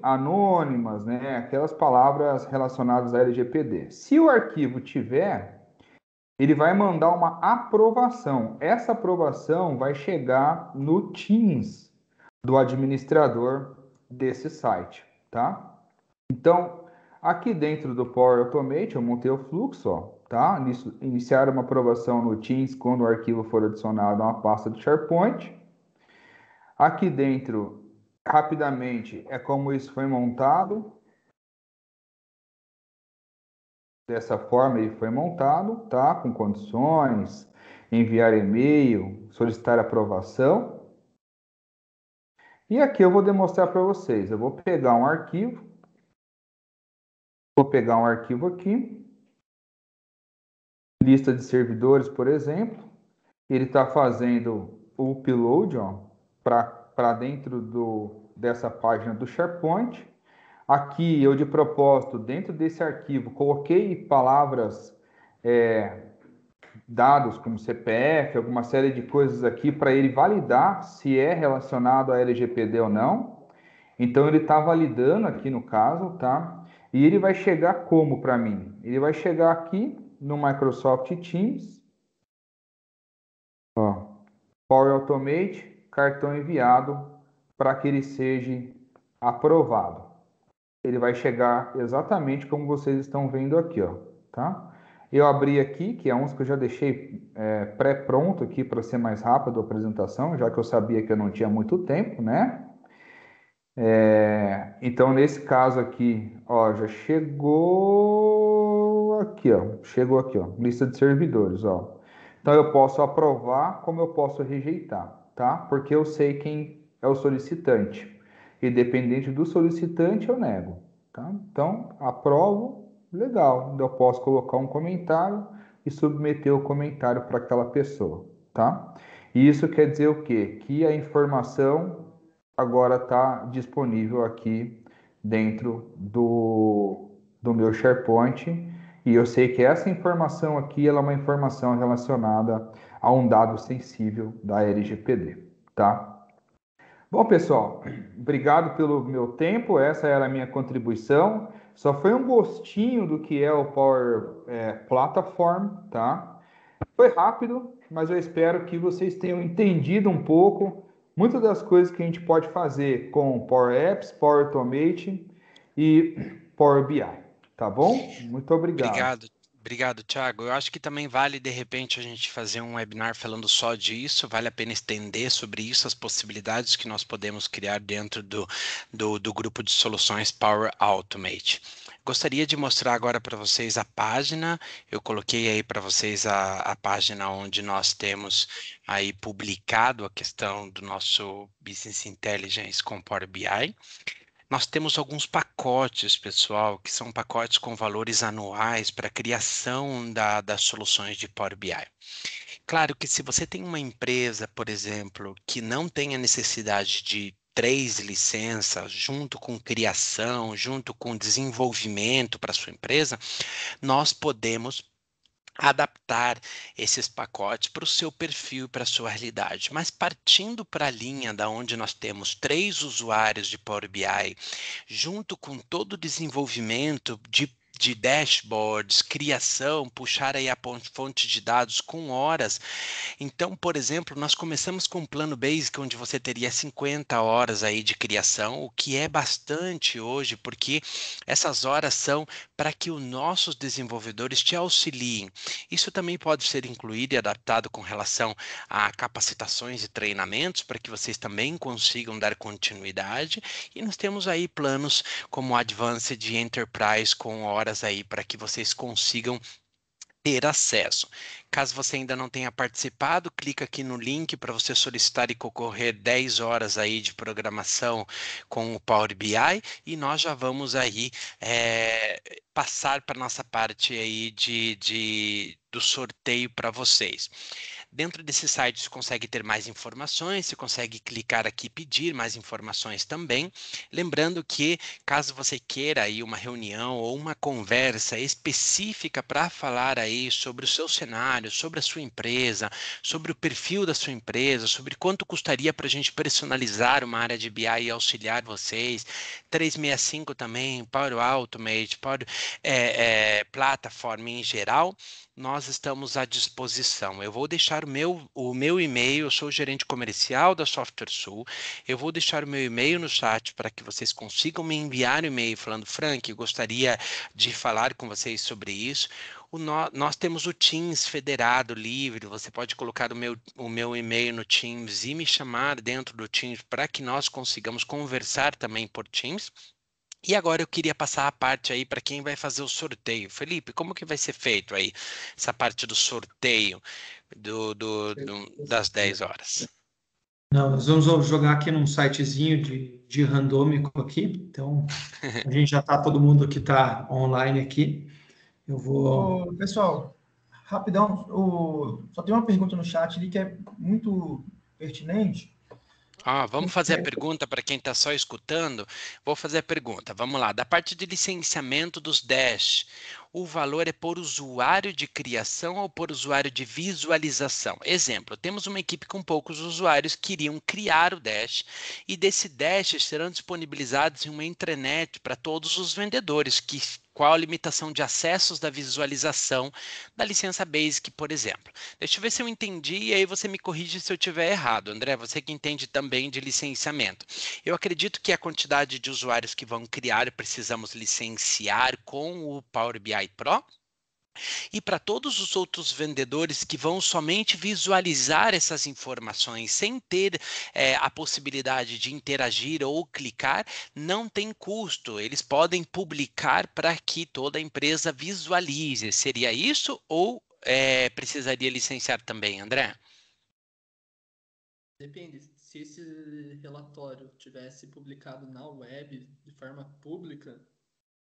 anônimas, né? Aquelas palavras relacionadas à LGPD. Se o arquivo tiver, ele vai mandar uma aprovação. Essa aprovação vai chegar no Teams do administrador desse site, tá? Então, aqui dentro do Power Automate, eu montei o fluxo, ó, tá? Iniciar uma aprovação no Teams quando o arquivo for adicionado a uma pasta do SharePoint. Aqui dentro, rapidamente, é como isso foi montado. Dessa forma ele foi montado, tá? Com condições, enviar e-mail, solicitar aprovação. E aqui eu vou demonstrar para vocês. Eu vou pegar um arquivo. Vou pegar um arquivo aqui. Lista de servidores, por exemplo. Ele está fazendo o upload para dentro dessa página do SharePoint. Aqui eu, de propósito, dentro desse arquivo, coloquei palavras, dados como CPF, alguma série de coisas aqui para ele validar se é relacionado à LGPD ou não. Então ele está validando aqui no caso, tá? E ele vai chegar como para mim? Ele vai chegar aqui no Microsoft Teams, ó, Power Automate, cartão enviado para que ele seja aprovado. Ele vai chegar exatamente como vocês estão vendo aqui, ó, tá? Eu abri aqui, que é uns que eu já deixei pré-pronto aqui para ser mais rápido a apresentação, já que eu sabia que eu não tinha muito tempo, né? Então, nesse caso aqui, ó, já chegou aqui, ó. Chegou aqui, ó. Lista de servidores, ó. Então, eu posso aprovar como eu posso rejeitar, tá? Porque eu sei quem é o solicitante. Independente do solicitante, eu nego, tá? Então, aprovo, legal. Eu posso colocar um comentário e submeter o comentário para aquela pessoa, tá? E isso quer dizer o quê? Que a informação agora está disponível aqui dentro do meu SharePoint e eu sei que essa informação aqui ela é uma informação relacionada a um dado sensível da LGPD, tá? Bom, pessoal, obrigado pelo meu tempo, essa era a minha contribuição, só foi um gostinho do que é o Power Platform, tá? Foi rápido, mas eu espero que vocês tenham entendido um pouco muitas das coisas que a gente pode fazer com Power Apps, Power Automate e Power BI. Tá bom? Muito obrigado. Obrigado, Thiago. Eu acho que também vale, de repente, a gente fazer um webinar falando só disso. Vale a pena estender sobre isso, as possibilidades que nós podemos criar dentro do grupo de soluções Power Automate. Gostaria de mostrar agora para vocês a página. Eu coloquei aí para vocês a página onde nós temos aí publicado a questão do nosso Business Intelligence com Power BI. Nós temos alguns pacotes, pessoal, que são pacotes com valores anuais para a criação das soluções de Power BI. Claro que se você tem uma empresa, por exemplo, que não tem a necessidade de 3 licenças, junto com criação, junto com desenvolvimento para sua empresa, nós podemos adaptar esses pacotes para o seu perfil e para a sua realidade. Mas partindo para a linha da onde nós temos 3 usuários de Power BI, junto com todo o desenvolvimento de dashboards, criação, puxar aí a fonte de dados com horas. Então, por exemplo, nós começamos com um plano basic onde você teria 50 horas aí de criação, o que é bastante hoje, porque essas horas são para que os nossos desenvolvedores te auxiliem. Isso também pode ser incluído e adaptado com relação a capacitações e treinamentos para que vocês também consigam dar continuidade. E nós temos aí planos como Advanced e Enterprise com horas aí para que vocês consigam ter acesso. Caso você ainda não tenha participado, clica aqui no link para você solicitar e concorrer 10 horas aí de programação com o Power BI e nós já vamos aí passar para a nossa parte aí do sorteio para vocês. Dentro desse site você consegue ter mais informações, você consegue clicar aqui e pedir mais informações também. Lembrando que caso você queira aí uma reunião ou uma conversa específica para falar aí sobre o seu cenário, sobre a sua empresa, sobre o perfil da sua empresa, sobre quanto custaria para a gente personalizar uma área de BI e auxiliar vocês, 365 também, Power Automate, Power Plataforma em geral, nós estamos à disposição. Eu vou deixar o meu e-mail, eu sou o gerente comercial da SoftwareSul, eu vou deixar o meu e-mail no chat para que vocês consigam me enviar um e-mail falando, Frank, gostaria de falar com vocês sobre isso. Nós temos o Teams federado livre, você pode colocar o meu e-mail no Teams e me chamar dentro do Teams para que nós consigamos conversar também por Teams. E agora eu queria passar a parte aí para quem vai fazer o sorteio. Felipe, como que vai ser feito aí essa parte do sorteio das 10 horas? Não, nós vamos jogar aqui num sitezinho de randômico aqui. Então, a gente já está, todo mundo que está online aqui. Eu vou. Ô, pessoal, rapidão, só tem uma pergunta no chat ali que é muito pertinente. Vamos fazer a pergunta para quem está só escutando. Vou fazer a pergunta. Vamos lá. Da parte de licenciamento dos Dash, o valor é por usuário de criação ou por usuário de visualização? Exemplo, temos uma equipe com poucos usuários que iriam criar o Dash e desse Dash serão disponibilizados em uma intranet para todos os vendedores. Qual a limitação de acessos da visualização da licença Basic, por exemplo? Deixa eu ver se eu entendi e aí você me corrige se eu estiver errado. André, você que entende também de licenciamento. Eu acredito que a quantidade de usuários que vão criar precisamos licenciar com o Power BI Pro. E para todos os outros vendedores que vão somente visualizar essas informações sem ter a possibilidade de interagir ou clicar, não tem custo. Eles podem publicar para que toda a empresa visualize. Seria isso ou precisaria licenciar também, André? Depende. Se esse relatório tivesse publicado na web de forma pública,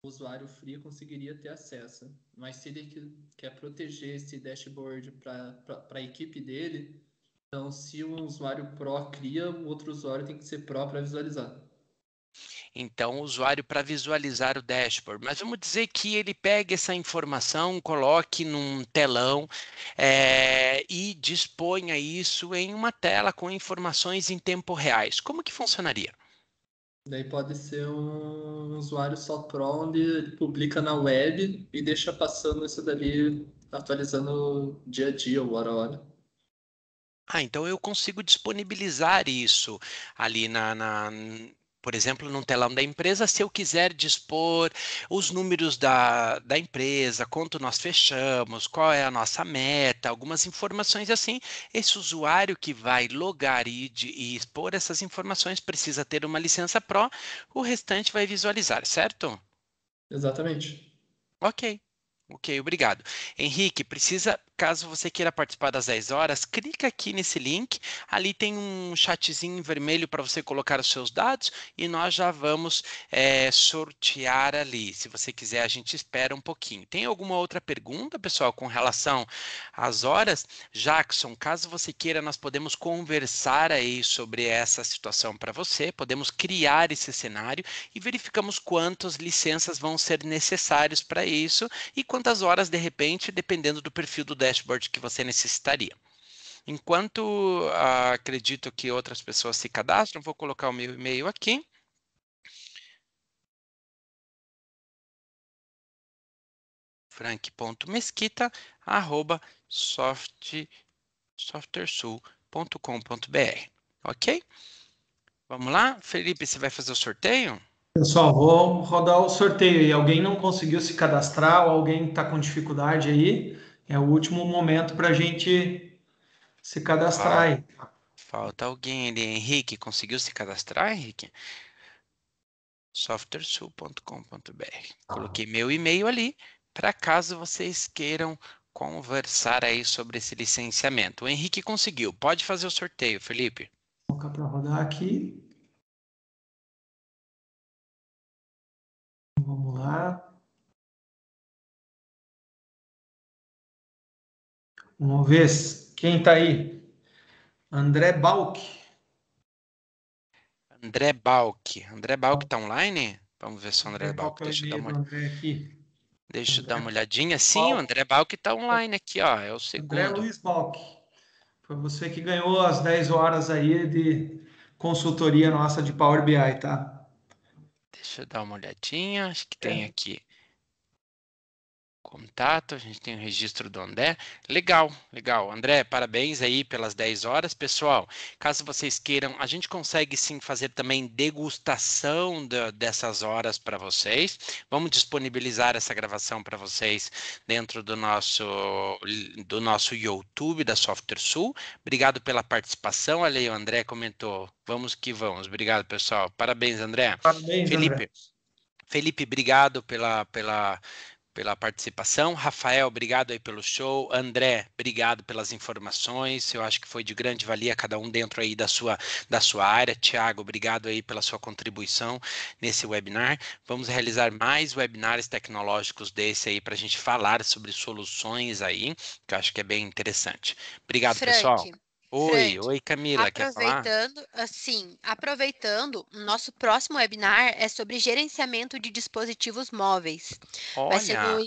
o usuário free conseguiria ter acesso. Mas se ele quer proteger esse dashboard para a equipe dele, então se um usuário Pro cria, o outro usuário tem que ser Pro para visualizar. Então, o usuário para visualizar o dashboard. Mas vamos dizer que ele pegue essa informação, coloque num telão e disponha isso em uma tela com informações em tempo reais. Como que funcionaria? Daí pode ser um usuário só Pro, onde ele publica na web e deixa passando isso dali, atualizando dia a dia ou hora a hora. Então eu consigo disponibilizar isso ali por exemplo, num telão da empresa, se eu quiser dispor os números da empresa, quanto nós fechamos, qual é a nossa meta, algumas informações assim. Esse usuário que vai logar e expor essas informações precisa ter uma licença Pro, o restante vai visualizar, certo? Exatamente. Ok. Ok, obrigado. Henrique, caso você queira participar das 10 horas, clica aqui nesse link. Ali tem um chatzinho em vermelho para você colocar os seus dados e nós já vamos sortear ali. Se você quiser, a gente espera um pouquinho. Tem alguma outra pergunta, pessoal, com relação às horas? Jackson, caso você queira, nós podemos conversar aí sobre essa situação para você, podemos criar esse cenário e verificamos quantas licenças vão ser necessárias para isso e quantas horas, de repente, dependendo do perfil do dashboard que você necessitaria. Enquanto acredito que outras pessoas se cadastram, vou colocar o meu e-mail aqui. frank.mesquita@softwaresul.com.br. Ok? Vamos lá? Felipe, você vai fazer o sorteio? Pessoal, vou rodar o sorteio aí. Alguém não conseguiu se cadastrar ou alguém está com dificuldade aí, é o último momento para a gente se cadastrar aí. Falta alguém ali. Henrique, conseguiu se cadastrar, Henrique? softwaresul.com.br. Coloquei meu e-mail ali para caso vocês queiram conversar aí sobre esse licenciamento. O Henrique conseguiu. Pode fazer o sorteio, Felipe. Vou colocar para rodar aqui. Vamos lá. Vamos ver quem está aí. André Balk. André Balk. André Balk está online? Vamos ver se o André Qual Balk. que é o e-mail do André aqui? Deixa eu dar uma André olhadinha. Sim, o Balk. André Balk está online aqui, ó. É o André segundo. Luiz Balk. Foi você que ganhou as 10 horas aí de consultoria nossa de Power BI, tá? Deixa eu dar uma olhadinha. Acho que tem É. aqui contato, a gente tem o registro do André. Legal, legal. André, parabéns aí pelas 10 horas. Pessoal, caso vocês queiram, a gente consegue sim fazer também degustação dessas horas para vocês. Vamos disponibilizar essa gravação para vocês dentro do nosso YouTube da Software Sul. Obrigado pela participação. Olha aí, o André comentou. Vamos que vamos. Obrigado, pessoal. Parabéns, André. Parabéns, André. Felipe, obrigado pela participação. Rafael, obrigado aí pelo show. André, obrigado pelas informações. Eu acho que foi de grande valia cada um dentro aí da sua área. Tiago, obrigado aí pela sua contribuição nesse webinar. Vamos realizar mais webinars tecnológicos desse aí para a gente falar sobre soluções aí, que eu acho que é bem interessante. Obrigado, pessoal. Oi, Camila, quer falar? Aproveitando, o nosso próximo webinar é sobre gerenciamento de dispositivos móveis. Vai ser Olha,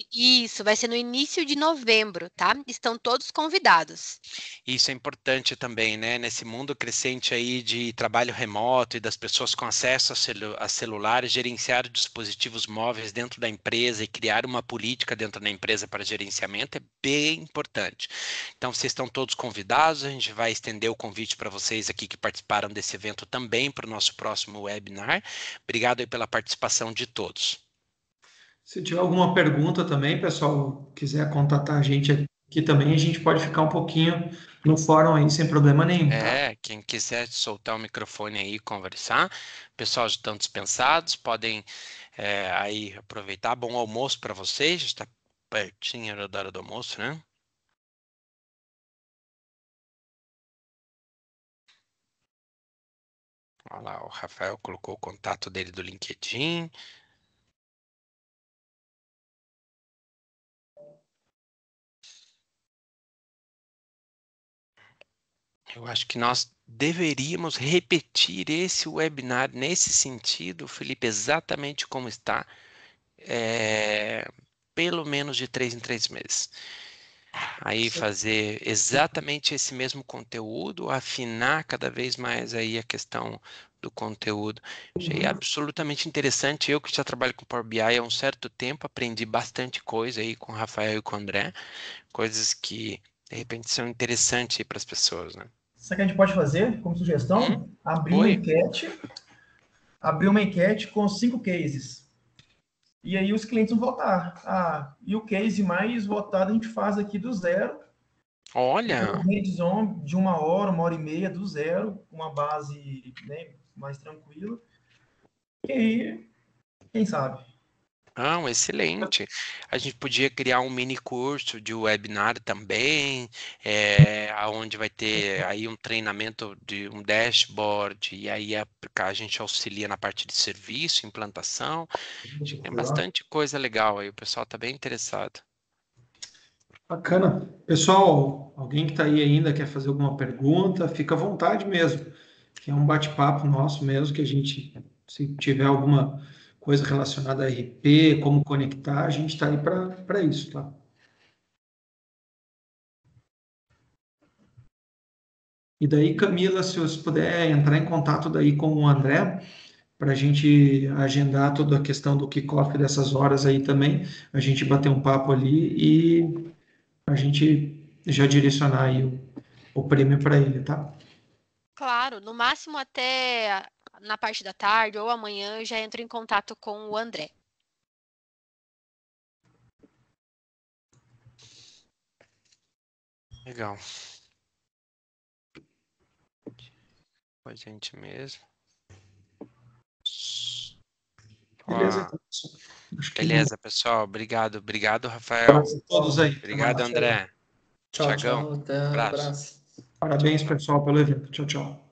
vai ser no início de novembro, tá? Estão todos convidados. isso é importante também, né? Nesse mundo crescente aí de trabalho remoto e das pessoas com acesso a celulares, gerenciar dispositivos móveis dentro da empresa e criar uma política dentro da empresa para gerenciamento é bem importante. Então, vocês estão todos convidados, a gente vai estender o convite para vocês aqui que participaram desse evento também para o nosso próximo webinar. Obrigado aí pela participação de todos. Se tiver alguma pergunta também, pessoal, quiser contatar a gente aqui também, a gente pode ficar um pouquinho no fórum aí, sem problema nenhum, tá? Quem quiser soltar o microfone aí e conversar, pessoal já estão dispensados, podem aí aproveitar. Bom almoço para vocês, já está pertinho da hora do almoço, né? Olha lá, o Rafael colocou o contato dele do LinkedIn. Eu acho que nós deveríamos repetir esse webinar nesse sentido, Felipe, exatamente como está, pelo menos de 3 em 3 meses. Aí fazer exatamente esse mesmo conteúdo, afinar cada vez mais aí a questão do conteúdo. Achei absolutamente interessante. Eu que já trabalho com Power BI há um certo tempo, aprendi bastante coisa aí com o Rafael e com o André, coisas que de repente são interessantes para as pessoas, né? Isso que a gente pode fazer como sugestão? Abrir uma enquete com 5 cases. E aí os clientes vão votar. E o case mais votado a gente faz aqui do zero. Olha! Um hands-on de 1 hora e meia do zero, uma base, né, mais tranquila. E aí, quem sabe? Não, excelente. A gente podia criar um mini curso de webinar também, onde vai ter aí um treinamento de um dashboard, e aí a gente auxilia na parte de serviço, implantação. Acho que tem bastante coisa legal aí, o pessoal está bem interessado. Bacana. Pessoal, alguém que está aí ainda quer fazer alguma pergunta, fica à vontade mesmo. Que é um bate-papo nosso mesmo, que a gente, se tiver alguma coisa relacionada a RP, como conectar, a gente está aí para isso, tá? E daí, Camila, se você puder entrar em contato daí com o André, para a gente agendar toda a questão do kickoff dessas horas aí também, a gente bater um papo ali e a gente já direcionar aí o prêmio para ele, tá? Claro, no máximo até na parte da tarde ou amanhã eu já entro em contato com o André. Legal. Com a gente mesmo. Beleza, Ó, então, pessoal. Acho que beleza, pessoal. Obrigado, um Rafael. abraço a todos aí. Até Obrigado, mais. André. Tchau, Tiagão, tchau. Até abraço. abraço. Parabéns, pessoal, pelo evento. Tchau, tchau.